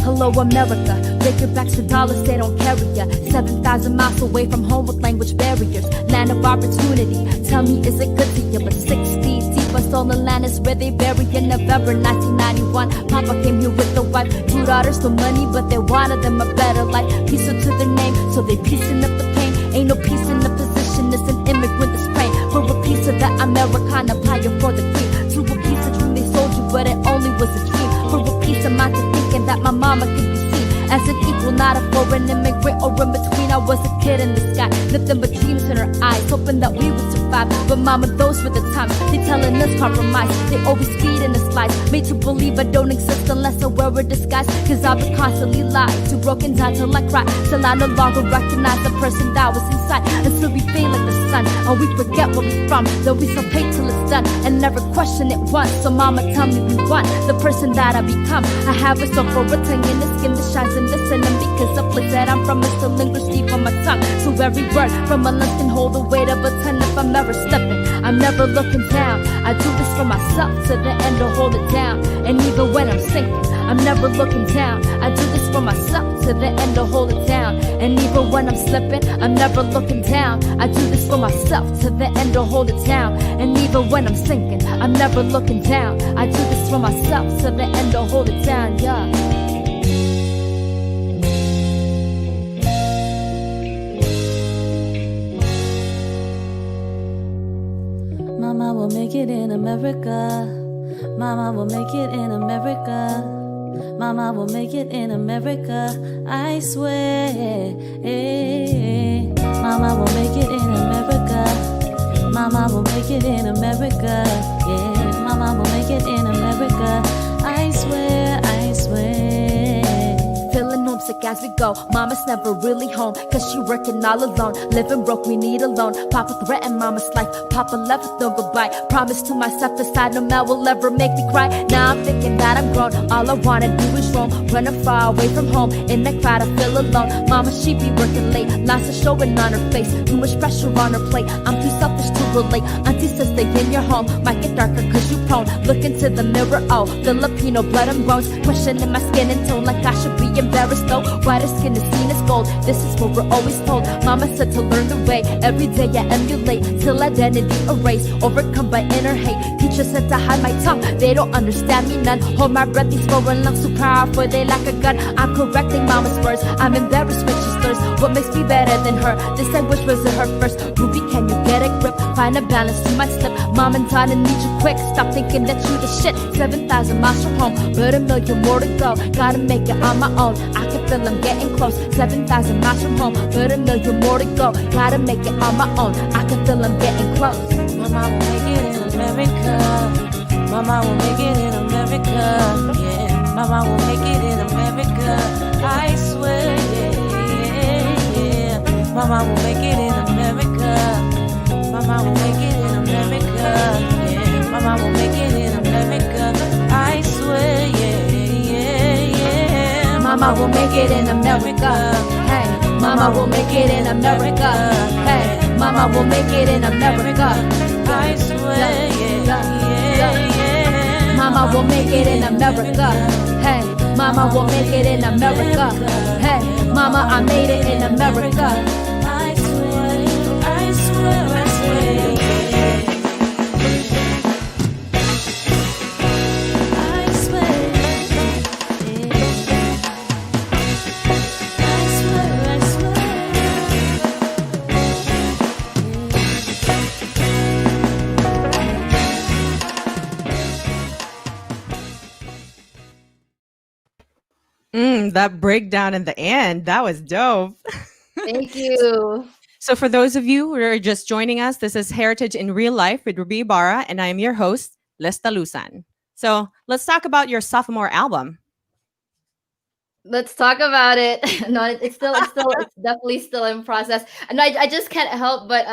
Speaker 9: Hello America, break your backs for dollars, they don't carry ya. 7,000 miles away from home with language barriers. Land of opportunity, tell me is it good to you? But 6 feet deep, a stolen land is where they bury in November 1991. Papa came here with the wife, 2 daughters, no money, but they wanted them a better life. Peaceful to their name, so they piecing up the pain. Ain't no peace in the position, it's an immigrant that's praying for a piece of that Americana pie for the queen. To a piece of dream they sold you, but it only was a dream. For a piece of mind to thinking that my mama could be seen as an equal, not a foreign immigrant or in between. I was a kid in the sky, nothing but dreams in her eyes, hoping that we would survive. But mama, those were the times. They telling us compromise, they always feed in the slides, made to believe I don't exist unless I wear a disguise. Cause I've been constantly lied to, broken down till I cry, till I no longer recognize the person that was inside. Until we fade like the sun, and we forget where we're from, though we so hate till it's done, and never question it once. So mama, tell me we want the person that I become. I have a soul for a tongue in the skin that shines in this, and because the place that I'm from is still lingers deep on my tongue. So every word from my lips can hold the weight of a ton. If I'm ever slipping, I'm never looking down. I do this for myself to the end to hold it down. And even when I'm sinking, I'm never looking down. I do this for myself to the end to hold it down. And even when I'm slipping, I'm never looking down. I do this for myself to the end to hold it down. And even when I'm sinking, I'm never looking down. I do this for myself to the end to hold it down, yeah.
Speaker 5: Mama will make it in America. Mama will make it in America. Mama will make it in America. I swear. Mama will make it in America. Mama will make it in America. Yeah, Mama will make it in America. I swear, I swear.
Speaker 9: Feeling homesick as we go. Mama's never really home, cause she working all alone. Living broke, we need a loan. Papa threatened mama's life. Papa left with no goodbye. Promise to myself aside, no man will ever make me cry. Now I'm thinking that I'm grown. All I wanna do is roam, running far away from home. In the crowd I feel alone. Mama, she be working late, lots of showing on her face. Too much pressure on her plate, I'm too selfish to relate. Auntie says stay in your home, might get darker cause you prone. Look into the mirror, oh, Filipino blood and bones. Questioning my skin and tone like I should be embarrassed though. Whiter skin is seen as gold, this is what we're always told. Mama said to learn the way, every day I emulate, till identity erased, overcome by inner hate. Teacher said to hide my tongue, they don't understand me none. Hold my breath, these foreign lungs too powerful, they lack a gun. I'm correcting mama's words, I'm embarrassed when she stirs. What makes me better than her? This I wish was in her first. Ruby, can you get a grip? Find a balance, you might slip. Mom and dad need you quick, stop thinking that you the shit. 7,000 miles from home, but a million more to go. Gotta make it on my own, I can feel I'm getting close. 7,000 miles from home, but a million more to go. Gotta make it on my own, I can feel I'm getting close.
Speaker 5: Mama will make it in America. Mama will make it in America. Yeah, Mama will make it in America. I swear, yeah. Mama will make it in America. Mama will make it in America. Yeah, Mama will make it in America. I swear, yeah.
Speaker 9: Mama will make it in America. Hey, Mama will make it in America. Hey, Mama will make it in America.
Speaker 5: I swear, yeah.
Speaker 9: Mama will make it in America. Hey, Mama will make it in America. Hey, Mama, I made it in America.
Speaker 5: I swear, I swear, I swear.
Speaker 1: That breakdown in the end, that was dope.
Speaker 2: Thank you.
Speaker 1: So for those of you who are just joining us, this is Heritage in Real Life with Ruby Ibarra, and I am your host, Lesta Lusan. So let's talk about your sophomore album.
Speaker 2: Let's talk about it. No, it's definitely still in process. And I just can't help but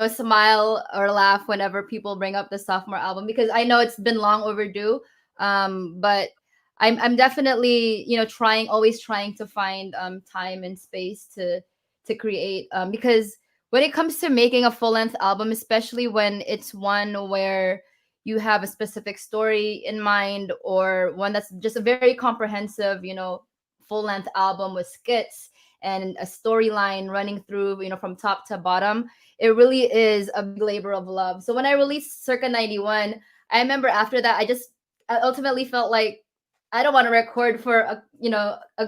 Speaker 2: smile or laugh whenever people bring up the sophomore album, because I know it's been long overdue. But I'm definitely always trying to find time and space to create, because when it comes to making a full-length album, especially when it's one where you have a specific story in mind, or one that's just a very comprehensive, full-length album with skits and a storyline running through, from top to bottom, it really is a big labor of love. So when I released Circa 91, I remember after that, I ultimately felt like I don't want to record for a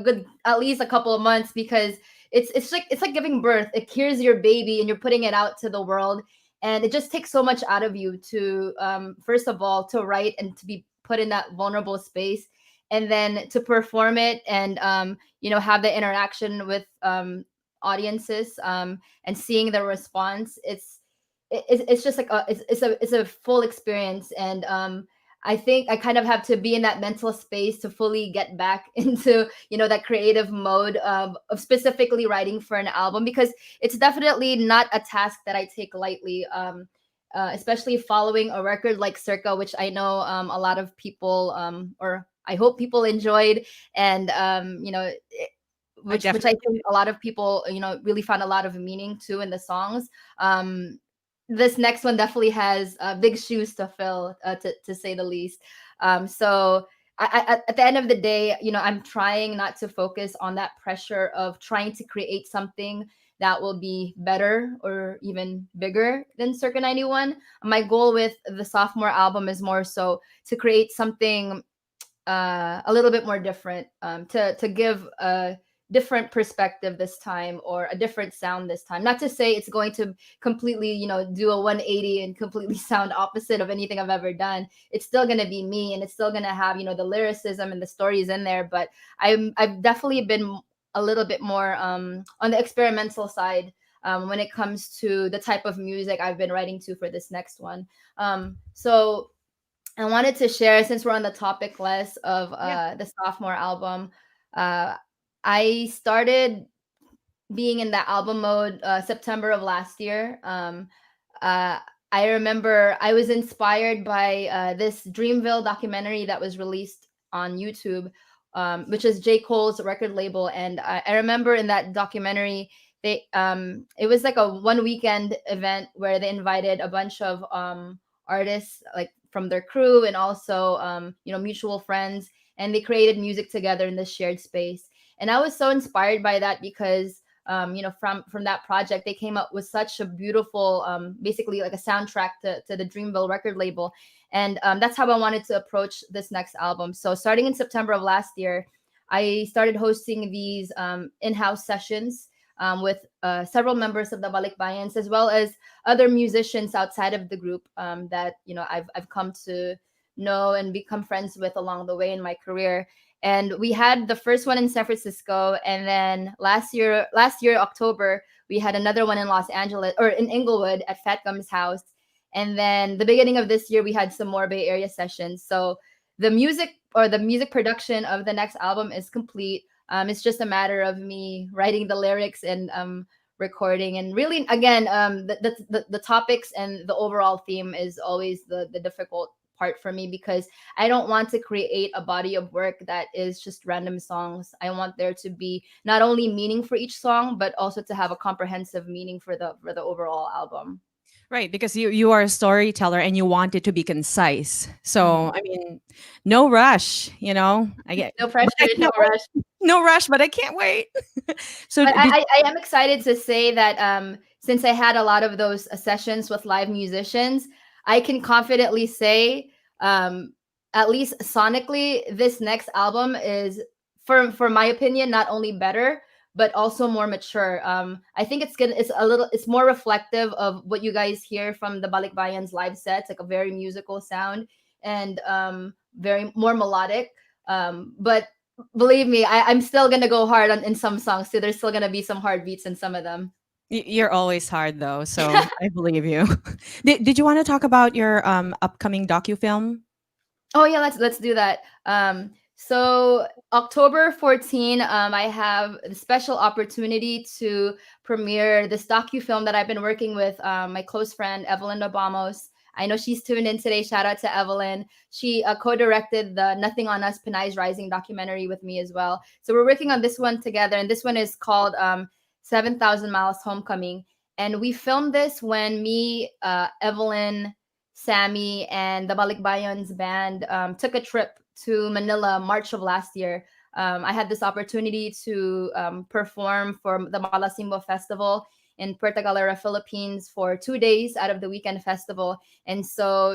Speaker 2: good, at least a couple of months, because it's like giving birth. It cures your baby and you're putting it out to the world. And it just takes so much out of you to, first of all, to write and to be put in that vulnerable space, and then to perform it and, have the interaction with audiences, and seeing the response. It's just like it's a full experience. And I think I kind of have to be in that mental space to fully get back into, that creative mode of specifically writing for an album, because it's definitely not a task that I take lightly, especially following a record like Circa, which I know a lot of people, or I hope people enjoyed. And, which I think a lot of people, really found a lot of meaning too in the songs. This next one definitely has big shoes to fill, to say the least. So at the end of the day, I'm trying not to focus on that pressure of trying to create something that will be better or even bigger than Circa 91. My goal with the sophomore album is more so to create something a little bit more different, to give a different perspective this time, or a different sound this time. Not to say it's going to completely, do a 180 and completely sound opposite of anything I've ever done. It's still going to be me, and it's still going to have, the lyricism and the stories in there. But I've definitely been a little bit more on the experimental side when it comes to the type of music I've been writing to for this next one. So I wanted to share, since we're on the topic less of the sophomore album, I started being in that album mode September of last year. I remember I was inspired by this Dreamville documentary that was released on YouTube, which is J. Cole's record label. And I remember in that documentary, it was like a one weekend event where they invited a bunch of artists, like from their crew, and also mutual friends, and they created music together in this shared space. And I was so inspired by that because from that project, they came up with such a beautiful, basically like a soundtrack to the Dreamville record label. And that's how I wanted to approach this next album. So starting in September of last year, I started hosting these in-house sessions with several members of the Balikbayans, as well as other musicians outside of the group that I've come to know and become friends with along the way in my career. And we had the first one in San Francisco, and then last year October, we had another one in Los Angeles, or in Inglewood at Fat Gum's house. And then the beginning of this year, we had some more Bay Area sessions. So the music production of the next album is complete. It's just a matter of me writing the lyrics and recording. And really, again, the topics and the overall theme is always the difficult part for me, because I don't want to create a body of work that is just random songs. I want there to be not only meaning for each song, but also to have a comprehensive meaning for the overall album.
Speaker 1: Right, because you are a storyteller and you want it to be concise. So
Speaker 2: Mhm.
Speaker 1: I mean, no rush, I get
Speaker 2: No pressure,
Speaker 1: but I
Speaker 2: no
Speaker 1: can't
Speaker 2: rush.
Speaker 1: wait. No rush, but I can't wait. So
Speaker 2: But
Speaker 1: did
Speaker 2: I am excited to say that since I had a lot of those sessions with live musicians, I can confidently say, um, at least sonically, this next album is, for my opinion, not only better but also more mature. I think it's more reflective of what you guys hear from the Balikbayans live sets, like a very musical sound and very more melodic. But believe me, I'm still gonna go hard in some songs too. There's still gonna be some hard beats in some of them.
Speaker 1: you're always hard though, so I believe you. Did you want to talk about your upcoming docu-film?
Speaker 2: Oh yeah, let's do that. So October 14, I have the special opportunity to premiere this docu-film that I've been working with my close friend Evelyn Obamos. I know she's tuned in today. Shout out to Evelyn. She co-directed the Nothing on Us Pinay's Rising documentary with me as well. So we're working on this one together, and this one is called 7,000 Miles Homecoming. And we filmed this when me, Evelyn, Sammy, and the Balikbayans band took a trip to Manila March of last year. I had this opportunity to perform for the Malasimbo Festival in Puerto Galera, Philippines for 2 days out of the weekend festival. And so,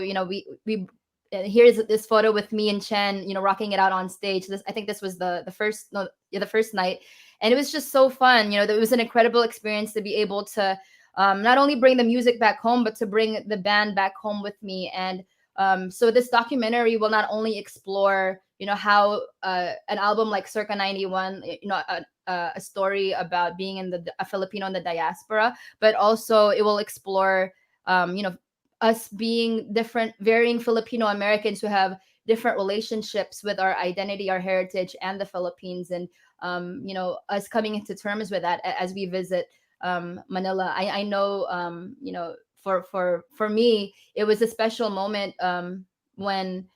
Speaker 2: we here's this photo with me and Chen, rocking it out on stage. I think this was the first, no, yeah, the first night. And it was just so fun. It was an incredible experience to be able to not only bring the music back home, but to bring the band back home with me. And so this documentary will not only explore, how an album like Circa 91, a story about being a Filipino in the diaspora, but also it will explore, us being different, varying Filipino Americans who have different relationships with our identity, our heritage, and the Philippines, and us coming into terms with that as we visit Manila. I know, for me, it was a special moment when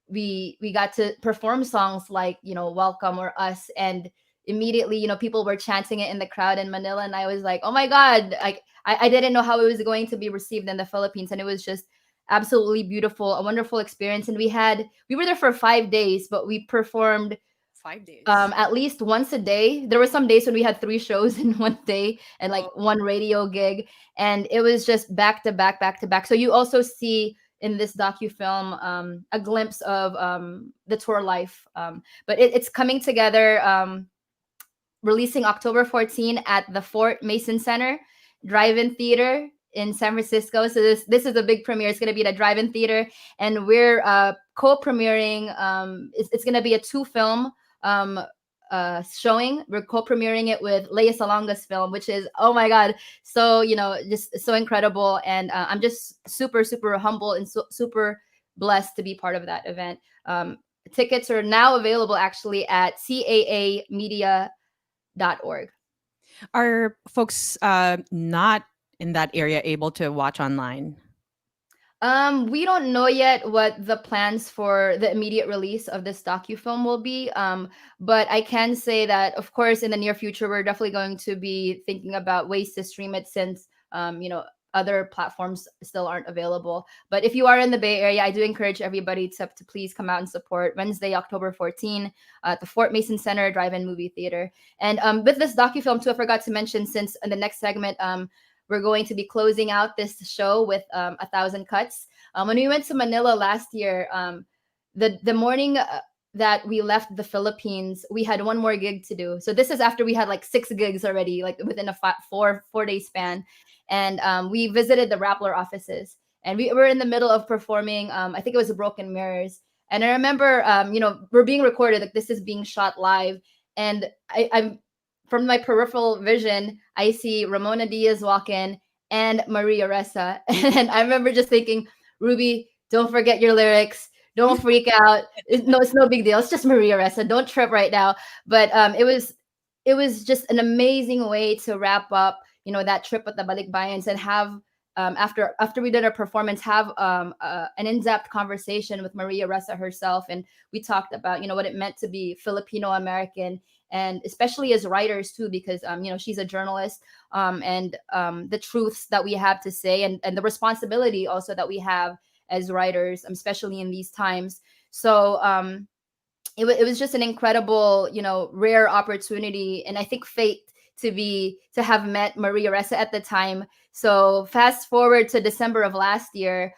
Speaker 2: we got to perform songs like Welcome or Us, and immediately people were chanting it in the crowd in Manila, and I was like, oh my god, like I didn't know how it was going to be received in the Philippines, and it was just absolutely beautiful, a wonderful experience. And we were there for 5 days, but we performed
Speaker 1: 5 days.
Speaker 2: at least once a day. There were some days when we had 3 shows in one day and like one radio gig, and it was just back to back, back to back. So you also see in this docu-film a glimpse of the tour life, but it's coming together, releasing October 14 at the Fort Mason Center Drive-In Theater in San Francisco. So this is a big premiere. It's going to be at a drive-in theater, and we're co-premiering. It's going to be a 2-film showing. We're co-premiering it with Leia Salonga's film, which is, oh my god, so just so incredible. And I'm just super super humble and super blessed to be part of that event. Tickets are now available actually at caamedia.org.
Speaker 1: Are folks not in that area able to watch online?
Speaker 2: We don't know yet what the plans for the immediate release of this docu-film will be. But I can say that, of course, in the near future, we're definitely going to be thinking about ways to stream it, since other platforms still aren't available. But if you are in the Bay Area, I do encourage everybody to please come out and support Wednesday, October 14 at the Fort Mason Center Drive-In Movie Theater. And with this docufilm too, I forgot to mention, since in the next segment, we're going to be closing out this show with 1,000 Cuts. When we went to Manila last year, the morning that we left the Philippines, we had one more gig to do. So this is after we had like 6 gigs already, like within a 4-day span. And we visited the Rappler offices, and we were in the middle of performing. I think it was Broken Mirrors. And I remember, we're being recorded, like this is being shot live. And I'm from my peripheral vision, I see Ramona Diaz walk in and Maria Ressa. And I remember just thinking, Ruby, don't forget your lyrics. Don't freak out. It's no big deal. It's just Maria Ressa. Don't trip right now. But it was just an amazing way to wrap up, that trip with the Balikbayans, and have after we did our performance, have an in-depth conversation with Maria Ressa herself, and we talked about what it meant to be Filipino American, and especially as writers too, because she's a journalist, and the truths that we have to say, and the responsibility also that we have as writers, especially in these times. So it was just an incredible, rare opportunity, and I think fate to have met Maria Ressa at the time. So fast forward to December of last year,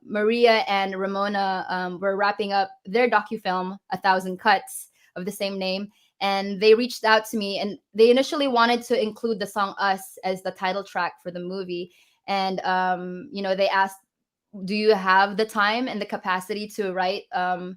Speaker 2: Maria and Ramona were wrapping up their docufilm, 1,000 Cuts, of the same name. And they reached out to me, and they initially wanted to include the song Us as the title track for the movie. And, they asked, do you have the time and the capacity to write, an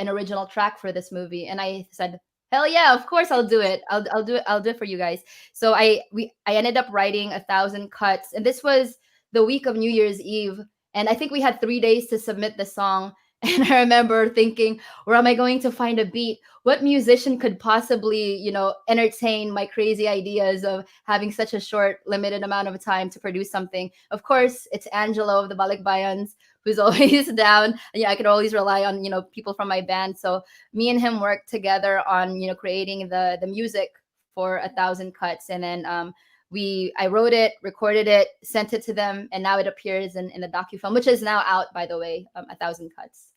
Speaker 2: original track for this movie? And I said, hell yeah, of course I'll do it. I'll do it. I'll do it for you guys. So I ended up writing 1,000 Cuts, and this was the week of New Year's Eve. And I think we had 3 days to submit the song. And I remember thinking, where am I going to find a beat? What musician could possibly, entertain my crazy ideas of having such a short, limited amount of time to produce something? Of course, it's Angelo of the Balikbayans, who's always down. Yeah, I could always rely on, people from my band. So me and him worked together on, creating the music for 1,000 Cuts. And then I wrote it, recorded it, sent it to them, and now it appears in the docufilm, which is now out, by the way, 1,000 Cuts.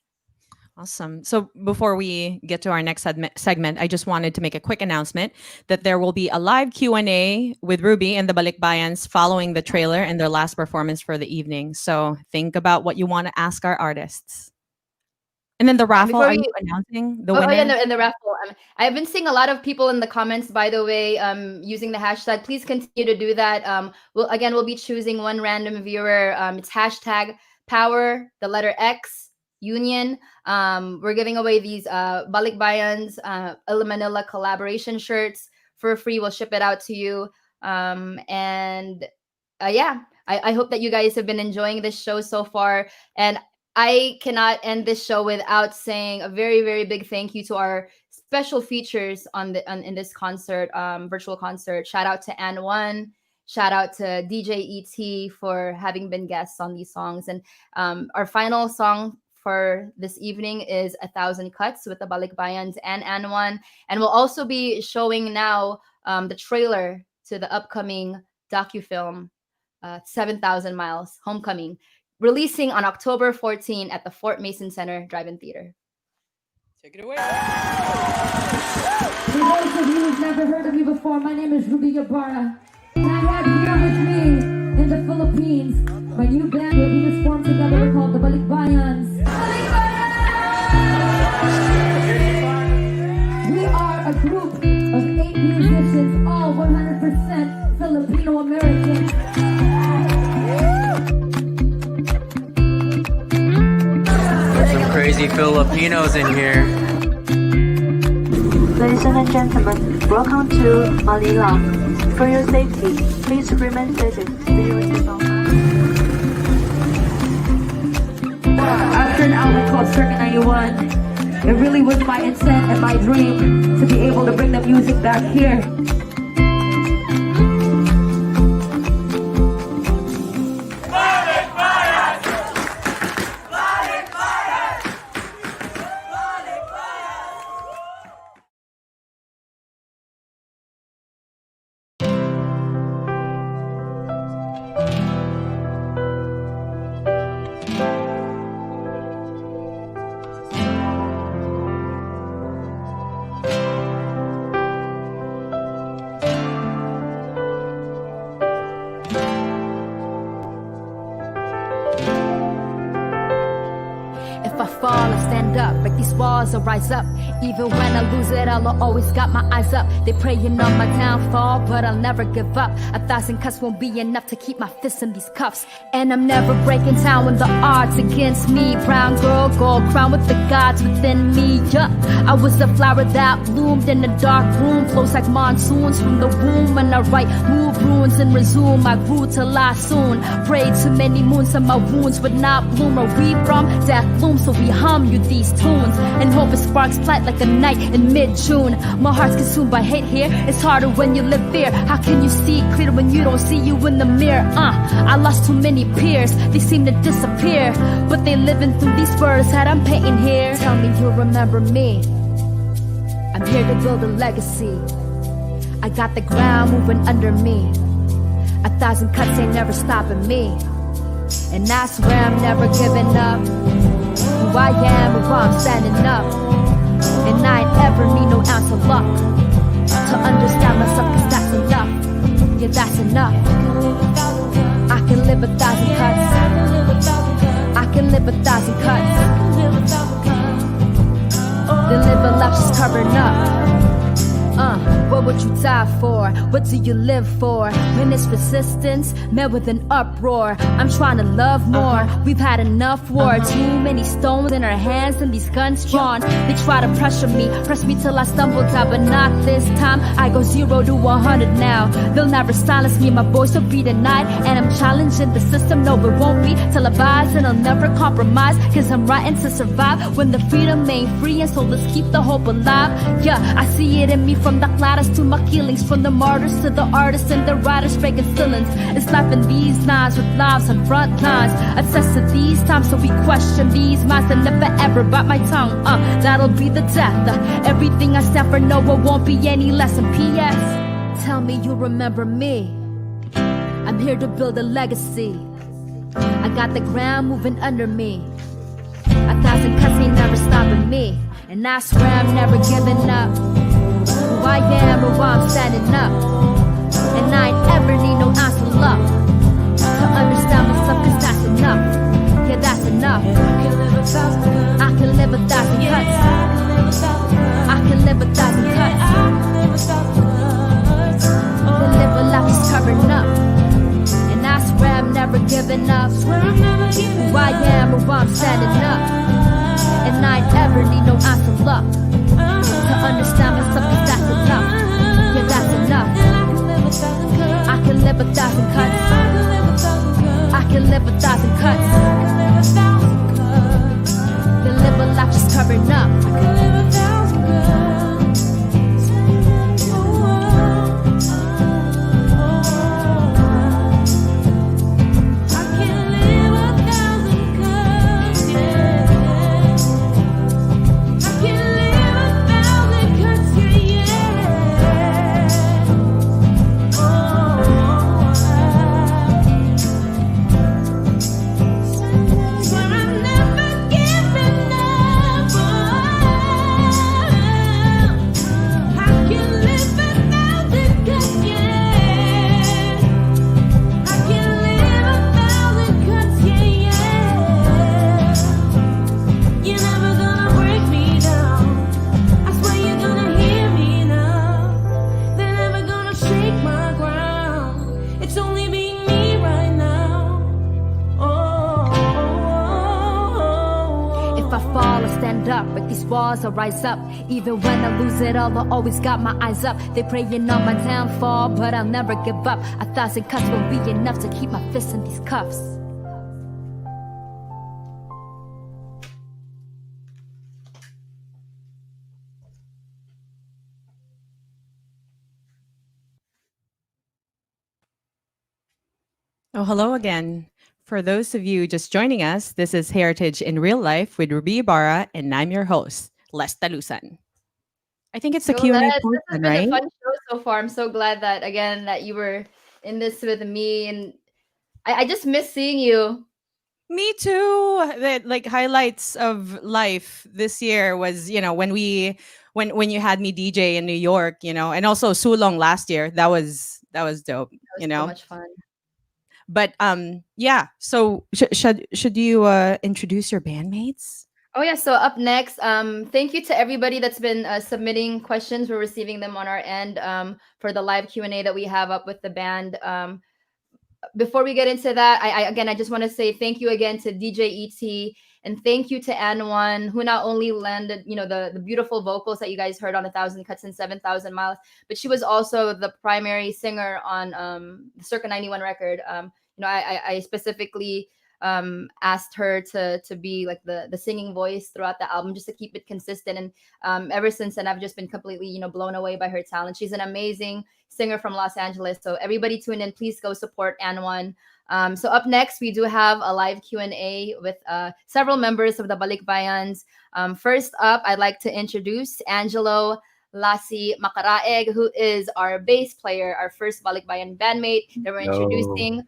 Speaker 1: Awesome. So before we get to our next segment, I just wanted to make a quick announcement that there will be a live Q&A with Ruby and the Balikbayans following the trailer and their last performance for the evening. So think about what you want to ask our artists. And then the raffle, are you announcing the winner?
Speaker 2: Oh, yeah, and the raffle. I've been seeing a lot of people in the comments, by the way, using the hashtag. Please continue to do that. We'll be choosing one random viewer. It's hashtag power, the letter X, union. We're giving away these Balikbayans Illa Manila collaboration shirts for free. We'll ship it out to you. I hope that you guys have been enjoying this show so far. And I cannot end this show without saying a very, very big thank you to our special features in this concert, virtual concert. Shout out to Ann One. Shout out to DJ ET for having been guests on these songs. And our final song for this evening is 1,000 Cuts with the Balikbayans and Ann One. And we'll also be showing now the trailer to the upcoming docufilm, 7,000 Miles, Homecoming, releasing on October 14 at the Fort Mason Center Drive-In Theater.
Speaker 1: Take it away.
Speaker 11: For those of you who've never heard of me before, my name is Ruby Ibarra. And I have here with me in the Philippines my new band that we just formed together called the Balikbayans. We are a group of 8 musicians, all 100% Filipino American.
Speaker 12: Some crazy Filipinos in here.
Speaker 13: Ladies and gentlemen, welcome to Manila. For your safety, please remain seated. See you in the
Speaker 11: After an album called Circa 91, it really was my intent and my dream to be able to bring the music back here.
Speaker 9: walls will rise up. Even when I lose it, I'll always got my eyes up. They praying on my downfall, but I'll never give up. 1,000 cuts won't be enough to keep my fists in these cuffs. And I'm never breaking down when the odds against me. Brown girl, gold crown with the gods within me. Yeah, I was the flower that bloomed in a dark room. Flows like monsoons from the womb. And I write move runes and resume. I grew to lie soon. Prayed to many moons and my wounds would not bloom. Where we from? Death blooms, so we hum you these tunes. And hope it sparks plight like a night in mid-June. My heart's consumed by hate here. It's harder when you live fear. How can you see clear when you don't see you in the mirror? I lost too many peers. They seem to disappear, but they living through these words that I'm painting here. Tell me you'll remember me. I'm here to build a legacy. I got the ground moving under me. 1,000 cuts ain't never stopping me. And I swear I'm never giving up. Who I am and why I'm standing up. And I ain't ever need no ounce of luck to understand myself, cause that's enough. Yeah, that's enough. I can live 1,000 cuts. I can live 1,000 cuts. Then live a life just covering up. What would you die for? What do you live for? When it's resistance met with an uproar. I'm trying to love more. We've had enough war. Too many stones in our hands and these guns drawn. They try to press me till I stumble down, but not this time. I go 0 to 100 now. They'll never silence me. My voice will be denied, and I'm challenging the system. No, it won't be televised, and I'll never compromise. Cause I'm writing to survive when the freedom ain't free, and so let's keep the hope alive. Yeah, I see it in me. From the clouders to my killings, from the martyrs to the artists and the writers breaking ceilings. It's life in these lines with lives on front lines. Attest to these times, so we question these minds that never ever bite my tongue. That'll be the death. Everything I stand for, no, it won't be any less. And P.S. Tell me you remember me. I'm here to build a legacy. I got the ground moving under me. 1,000 cuts ain't never stopping me. And I swear I'm never giving up. Who I am and why I'm standing up. And I ain't ever need no ounce of luck to understand myself, cause that's enough. Yeah, that's enough. I can live 1,000 cuts. I can live 1,000 cuts. Then live a life just covering up. And I swear I'm never giving up. Who I am and why I'm standing up. And I ain't ever need no ounce of luck to understand myself, cause that's enough. Yeah, that's enough. I can live 1,000 cuts. I can live 1,000 cuts. Then live a life just covering up. Walls will rise up. Even when I lose it all, I always got my eyes up. They praying on my downfall, but I'll never give up. 1,000 cuts won't be enough to keep my fists in these cuffs.
Speaker 1: Oh, hello again. For those of you just joining us, this is Heritage in Real Life with Ruby Ibarra, and I'm your host, Les Talusan. I think it's a Q&A
Speaker 2: This has
Speaker 1: portion,
Speaker 2: been
Speaker 1: right?
Speaker 2: a fun show so far. I'm so glad that again that you were in this with me, and I just miss seeing you.
Speaker 1: Me too. The like highlights of life this year was, when you had me DJ in New York, and also Sulong last year. That was dope,
Speaker 2: That was so much fun.
Speaker 1: But yeah. So should you introduce your bandmates?
Speaker 2: Oh yeah, so up next, thank you to everybody that's been submitting questions. We're receiving them on our end for the live Q&A that we have up with the band. Before we get into that, I just want to say thank you again to DJ ET, and thank you to N1, who not only landed, the beautiful vocals that you guys heard on 1,000 Cuts and 7,000 Miles, but she was also the primary singer on the Circa 91 record. I specifically asked her to be like the singing voice throughout the album, just to keep it consistent. And ever since then, I've just been completely blown away by her talent. She's an amazing singer from Los Angeles. So everybody tune in, please go support N1. So up next, we do have a live Q&A with several members of the Balikbayans. First up, I'd like to introduce Angelo Lassie Makaraeg, who is our bass player, our first Balikbayan bandmate that we're introducing.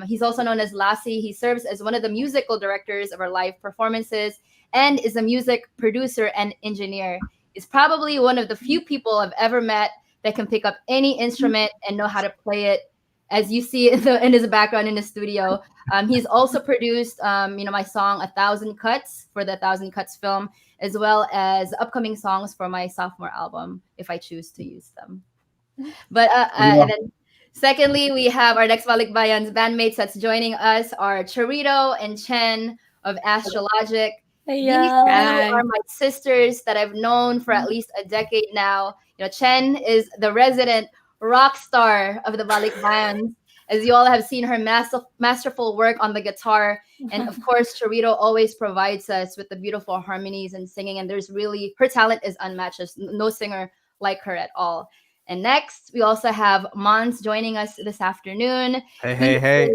Speaker 2: He's also known as Lassie. He serves as one of the musical directors of our live performances and is a music producer and engineer. He's probably one of the few people I've ever met that can pick up any instrument and know how to play it, as you see in his background in the studio. He's also produced, my song 1,000 Cuts for the 1,000 Cuts film, as well as upcoming songs for my sophomore album, if I choose to use them. But and then secondly, we have our next Balikbayans bandmates that's joining us are Charito and Chen of Astrologic. These two are my sisters that I've known for at least a decade now. Chen is the resident rock star of the Balikbayans, as you all have seen her masterful work on the guitar. And of course, Charito always provides us with the beautiful harmonies and singing. And her talent is unmatched. There's no singer like her at all. And next, we also have Mons joining us this afternoon.
Speaker 12: Hey.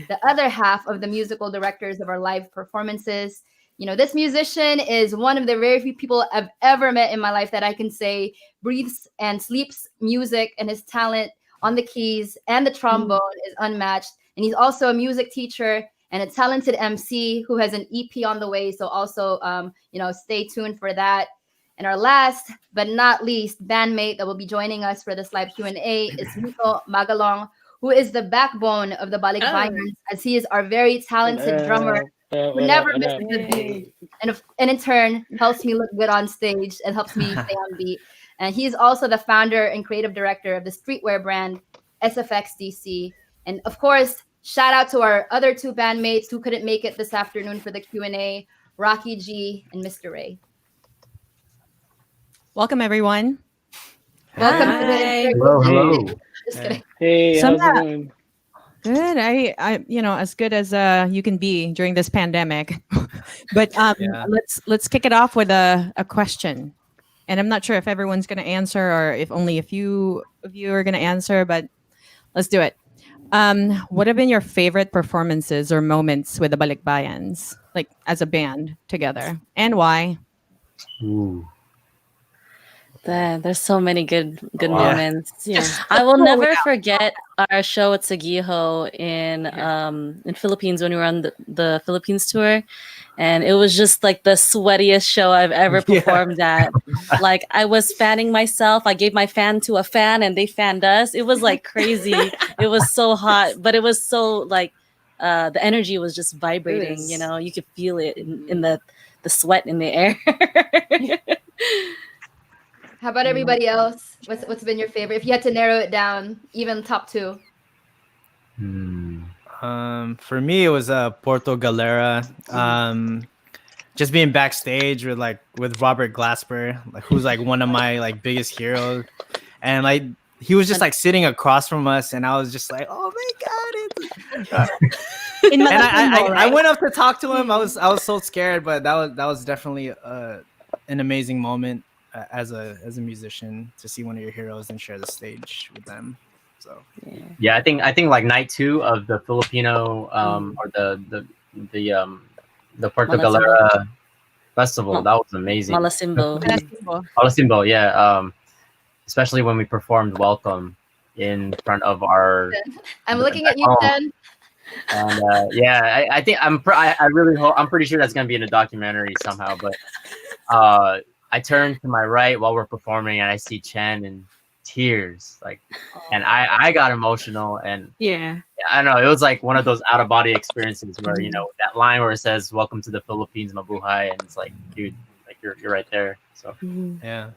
Speaker 2: The other half of the musical directors of our live performances. This musician is one of the very few people I've ever met in my life that I can say breathes and sleeps music, and his talent on the keys and the trombone is unmatched. And he's also a music teacher and a talented MC who has an EP on the way. So also, stay tuned for that. And our last but not least bandmate that will be joining us for this live Q&A is Mito Magalong, who is the backbone of the Balikbayans, as he is our very talented drummer who never misses a beat, and in turn helps me look good on stage and helps me stay on beat. And he's also the founder and creative director of the streetwear brand SFX DC. And of course, shout out to our other two bandmates who couldn't make it this afternoon for the Q&A, Rocky G and Mr. Ray.
Speaker 1: Welcome, everyone.
Speaker 2: Welcome to the
Speaker 14: Hello.
Speaker 2: Just kidding.
Speaker 14: Hey, how's it going?
Speaker 1: Good. I as good as you can be during this pandemic. But let's kick it off with a question. And I'm not sure if everyone's going to answer or if only a few of you are going to answer, but let's do it. What have been your favorite performances or moments with the Balikbayans, like as a band together, and why?
Speaker 14: Ooh.
Speaker 5: There's so many good moments. Yeah. I will never forget our show at Sagiho in Philippines when we were on the Philippines tour. And it was just like the sweatiest show I've ever performed at. Like I was fanning myself. I gave my fan to a fan and they fanned us. It was like crazy. It was so hot, but it was so like the energy was just vibrating, you could feel it in the sweat in the air.
Speaker 2: How about everybody else? What's been your favorite? If you had to narrow it down, even top two.
Speaker 12: For me, it was Porto Galera. Just being backstage with Robert Glasper, who's one of my biggest heroes, and he was just sitting across from us, and I was just like, oh my god! And I went up to talk to him. I was so scared, but that was definitely an amazing moment as a musician to see one of your heroes and share the stage with them. So
Speaker 14: yeah, I think night 2 of the Filipino or the Porto Galera festival, that was amazing. Malasimbo, yeah. Especially when we performed Welcome in front of our.
Speaker 2: I'm looking at you, Jen.
Speaker 14: And I think I really hope, I'm pretty sure that's gonna be in a documentary somehow. But I turned to my right while we're performing, and I see Chen and tears, like, and I got emotional, and
Speaker 15: Yeah.
Speaker 14: I don't know, it was like one of those out of body experiences where, you know, that line where it says "Welcome to the Philippines, Mabuhay," and it's like, dude, like you're right there. So
Speaker 12: yeah.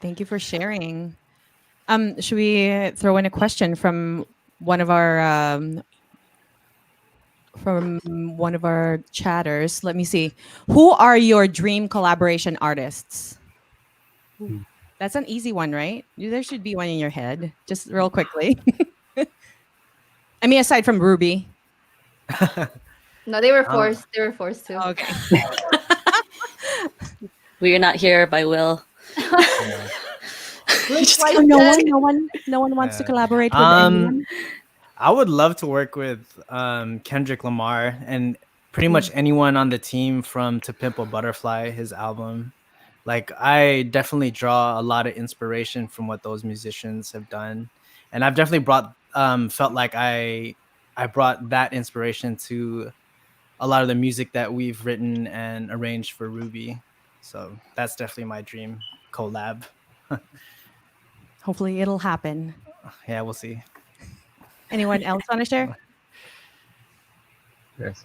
Speaker 1: Thank you for sharing. Should we throw in a question from one of our chatters? Let me see. Who are your dream collaboration artists? That's an easy one, right? There should be one in your head. Just real quickly. I mean, aside from Ruby.
Speaker 2: No, they were forced. They were forced to.
Speaker 1: Okay.
Speaker 15: We Are Not Here by Will.
Speaker 1: No one wants to collaborate with anyone.
Speaker 12: I would love to work with Kendrick Lamar and pretty much anyone on the team from To Pimp a Butterfly, his album. Like, I definitely draw a lot of inspiration from what those musicians have done, and I've definitely felt like I brought that inspiration to a lot of the music that we've written and arranged for Ruby. So that's definitely my dream collab.
Speaker 1: Hopefully it'll happen.
Speaker 12: Yeah, we'll see.
Speaker 1: Anyone else want to share?
Speaker 14: Yes.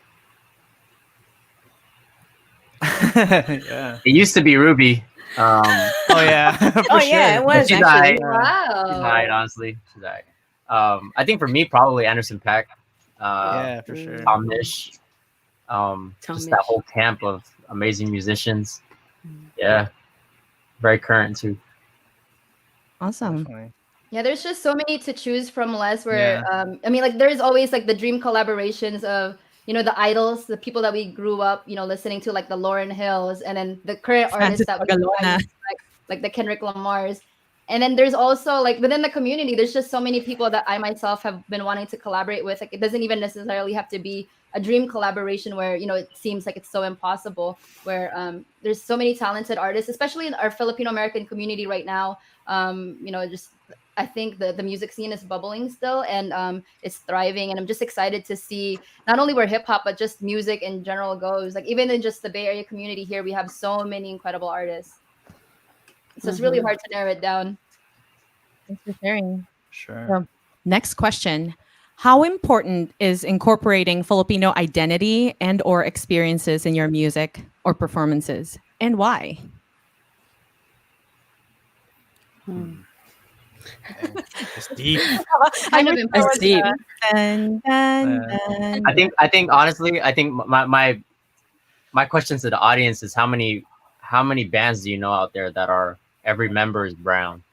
Speaker 12: Yeah.
Speaker 14: It used to be Ruby.
Speaker 12: Oh yeah.
Speaker 1: Oh yeah, it was
Speaker 14: She
Speaker 1: actually.
Speaker 14: died.
Speaker 2: Wow.
Speaker 14: She died, honestly. She died. I think for me, probably Anderson .Paak.
Speaker 12: Yeah, for sure.
Speaker 14: Tom Mish. Just that whole camp of amazing musicians. Yeah. Very current too.
Speaker 1: Awesome.
Speaker 12: Definitely.
Speaker 2: Yeah, there's just so many to choose from, Les, where I mean, like, there's always like the dream collaborations of, you know, the idols, the people that we grew up, you know, listening to, like the Lauryn Hills, and then the current artists that we like the Kendrick Lamars. And then there's also, like, within the community, there's just so many people that I myself have been wanting to collaborate with. Like, it doesn't even necessarily have to be a dream collaboration where, you know, it seems like it's so impossible, where there's so many talented artists, especially in our Filipino American community right now. You know, just I think the music scene is bubbling still, and it's thriving, and I'm just excited to see not only where hip hop but just music in general goes. Like, even in just the Bay Area community here, we have so many incredible artists. So it's really hard to narrow it down.
Speaker 1: Thanks for sharing.
Speaker 12: Sure.
Speaker 1: So, next question. How important is incorporating Filipino identity and or experiences in your music or performances, and why?
Speaker 12: It's deep.
Speaker 15: It's deep.
Speaker 14: I think honestly, I think my question to the audience is how many bands do you know out there that are every member is brown?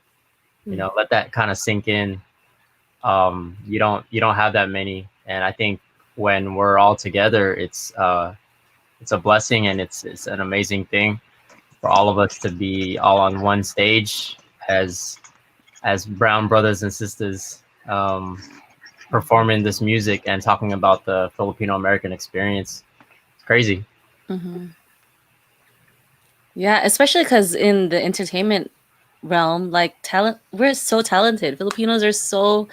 Speaker 14: You know, let that kind of sink in. You don't have that many, and I think when we're all together, it's a blessing, and it's an amazing thing for all of us to be all on one stage as brown brothers and sisters, performing this music and talking about the Filipino American experience. It's crazy.
Speaker 15: Yeah, especially because in the entertainment realm, like, talent, we're so talented. Filipinos are so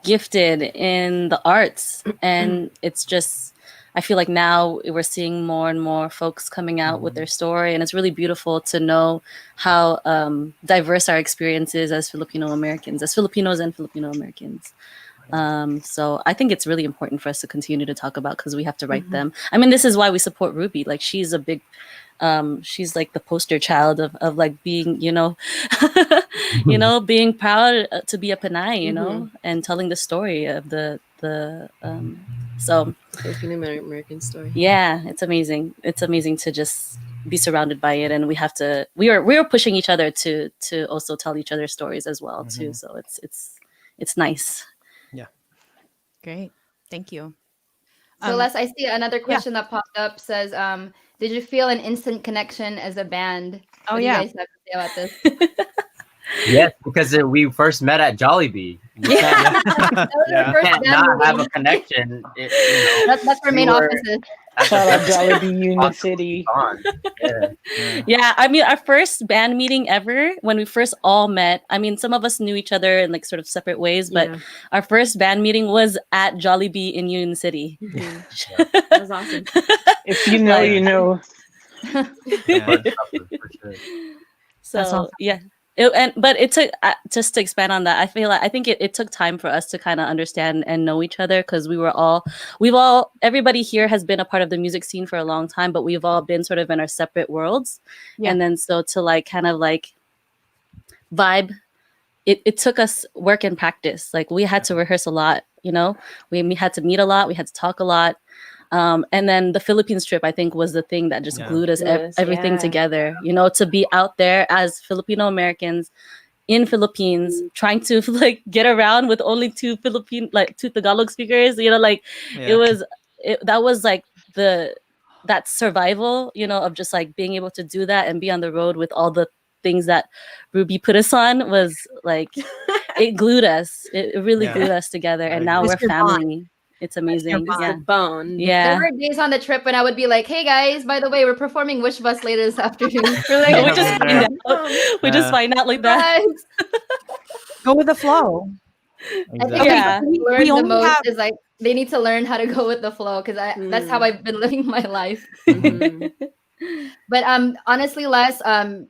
Speaker 15: gifted in the arts, and it's just, I feel like now we're seeing more and more folks coming out with their story, and it's really beautiful to know how diverse our experience is as Filipino Americans, as Filipinos and Filipino Americans. So I think it's really important for us to continue to talk about, because we have to write them. I mean, this is why we support Ruby. Like, she's a big she's like the poster child of like being, you know, you know, being proud to be a Pinay, you know, and telling the story of the so
Speaker 16: Filipino American story.
Speaker 15: Yeah, it's amazing. It's amazing to just be surrounded by it, and we have to. We are pushing each other to also tell each other stories as well too. So it's nice.
Speaker 12: Yeah.
Speaker 1: Great. Thank you.
Speaker 2: So Les, I see another question that popped up, says, did you feel an instant connection as a band?
Speaker 1: Oh,
Speaker 2: what do
Speaker 1: yeah.
Speaker 2: you guys have to say about this?
Speaker 14: Yes, because we first met at Jollibee. You can't not have a connection. You know,
Speaker 2: that's our main offices.
Speaker 16: Shout out Jollibee Union City.
Speaker 15: Yeah, I mean, our first band meeting ever, when we first all met, I mean, some of us knew each other in like sort of separate ways, but our first band meeting was at Jollibee in Union City.
Speaker 16: That was awesome. If you know, you know.
Speaker 15: So,
Speaker 1: awesome.
Speaker 15: yeah. But it took just to expand on that. I think it took time for us to kind of understand and know each other, because everybody here has been a part of the music scene for a long time, but we've all been sort of in our separate worlds.
Speaker 1: Yeah.
Speaker 15: And then so to like kind of like vibe, it took us work and practice. Like we had to rehearse a lot, we had to meet a lot, we had to talk a lot. And then the Philippines trip, I think, was the thing that just glued us everything together, to be out there as Filipino Americans in Philippines, trying to like get around with only two Tagalog speakers, that was like that survival, of just like being able to do that and be on the road with all the things that Ruby put us on was like, it glued us. It really glued us together. And now we're family. It's amazing. Yeah.
Speaker 10: Bone.
Speaker 15: Yeah.
Speaker 2: There were days on the trip when I would be like, "Hey guys, by the way, we're performing Wish Bus later this afternoon." We're like,
Speaker 15: we just find out like that.
Speaker 1: Go with the flow.
Speaker 2: I think we learn the most is like they need to learn how to go with the flow, because that's how I've been living my life. But honestly, Les,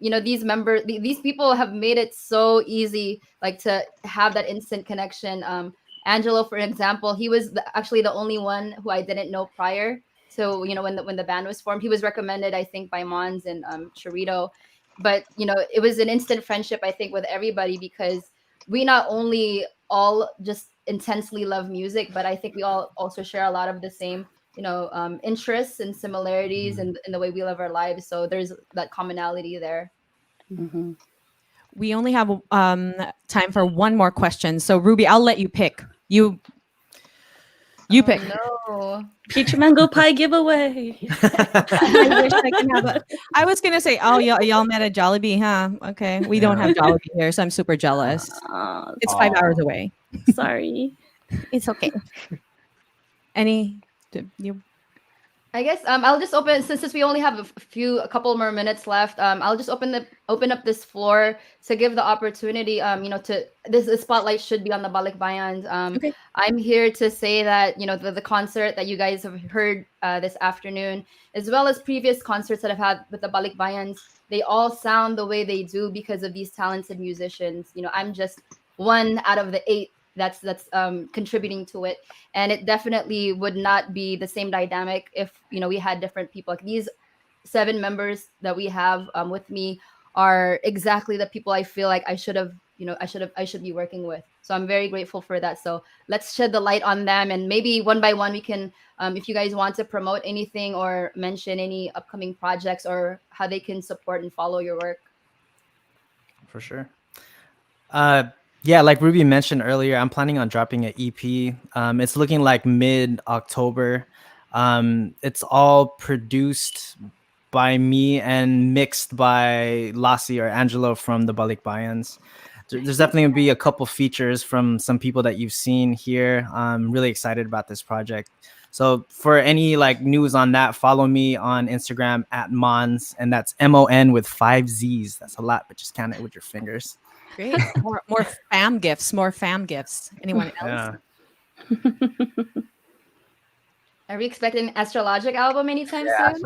Speaker 2: these people have made it so easy, like to have that instant connection. Angelo, for example, he was actually the only one who I didn't know prior. So, when the band was formed, he was recommended, I think, by Mons and Chorito. But, it was an instant friendship, I think, with everybody, because we not only all just intensely love music, but I think we all also share a lot of the same, interests and similarities in the way we live our lives. So there's that commonality there.
Speaker 15: Mm-hmm.
Speaker 1: We only have time for one more question. So Ruby, I'll let you pick. You pick.
Speaker 2: No.
Speaker 15: Peach mango pie giveaway.
Speaker 1: I wish I can have I was gonna say, oh, y'all met at Jollibee, huh? Okay, we don't have Jollibee here, so I'm super jealous. It's 5 hours away.
Speaker 15: Sorry.
Speaker 1: It's okay. You?
Speaker 2: I guess I'll just open, since we only have a couple more minutes left. I'll just open up this floor to give the opportunity. To this spotlight should be on the Balikbayans.
Speaker 1: Okay.
Speaker 2: I'm here to say that the concert that you guys have heard this afternoon, as well as previous concerts that I've had with the Balikbayans, they all sound the way they do because of these talented musicians. I'm just one out of the 8 that's contributing to it, and it definitely would not be the same dynamic if we had different people. Like these 7 members that we have with me are exactly the people I feel like I should be working with. So I'm very grateful for that. So let's shed the light on them, and maybe one by one we can, if you guys want to promote anything or mention any upcoming projects or how they can support and follow your work.
Speaker 12: For sure. Yeah, like Ruby mentioned earlier, I'm planning on dropping an EP. It's looking like mid-October. It's all produced by me and mixed by Lassie or Angelo from the Balikbayans. There's definitely gonna be a couple features from some people that you've seen here. I'm really excited about this project. So for any like news on that, follow me on Instagram at Mons, and that's MON with 5 Z's. That's a lot, but just count it with your fingers.
Speaker 1: Great. More fam gifts. Anyone else?
Speaker 12: Yeah.
Speaker 2: Are we expecting an Astrologic album anytime soon?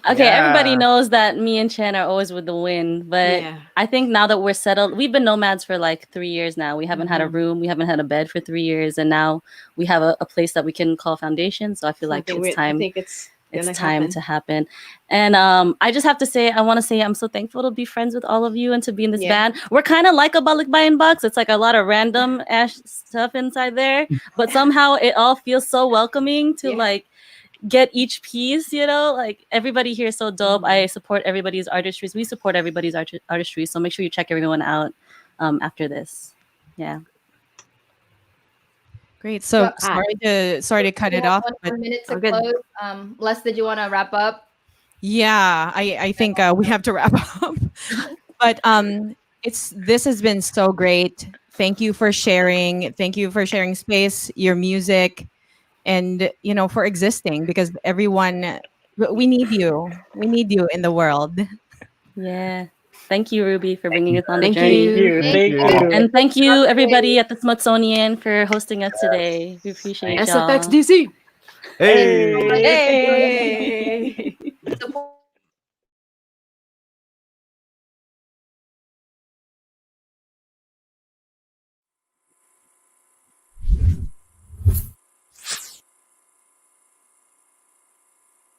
Speaker 15: Okay, everybody knows that me and Chen are always with the wind, but I think now that we're settled, we've been nomads for like 3 years now. We haven't had a room, we haven't had a bed for 3 years, and now we have a place that we can call foundation. So I feel like it's time.
Speaker 16: I think it's
Speaker 15: time to happen. And I just have to say, I want to say I'm so thankful to be friends with all of you and to be in this band. We're kind of like a Balikbayan box. It's like a lot of random ash stuff inside there, but somehow it all feels so welcoming to like get each piece, like everybody here is so dope. I support everybody's artistry. We support everybody's artistry. So make sure you check everyone out after this. Yeah.
Speaker 1: Great. So sorry to cut it off.
Speaker 2: One minute to close. Les, did you want to wrap up?
Speaker 1: Yeah, I think we have to wrap up. But this has been so great. Thank you for sharing. Thank you for sharing space, your music, and for existing, because everyone, we need you. We need you in the world.
Speaker 15: Yeah. Thank you, Ruby, for bringing us on the journey.
Speaker 16: Thank you.
Speaker 15: And thank you, everybody at the Smithsonian, for hosting us today. We appreciate y'all.
Speaker 16: SFX DC.
Speaker 12: Hey.
Speaker 2: Support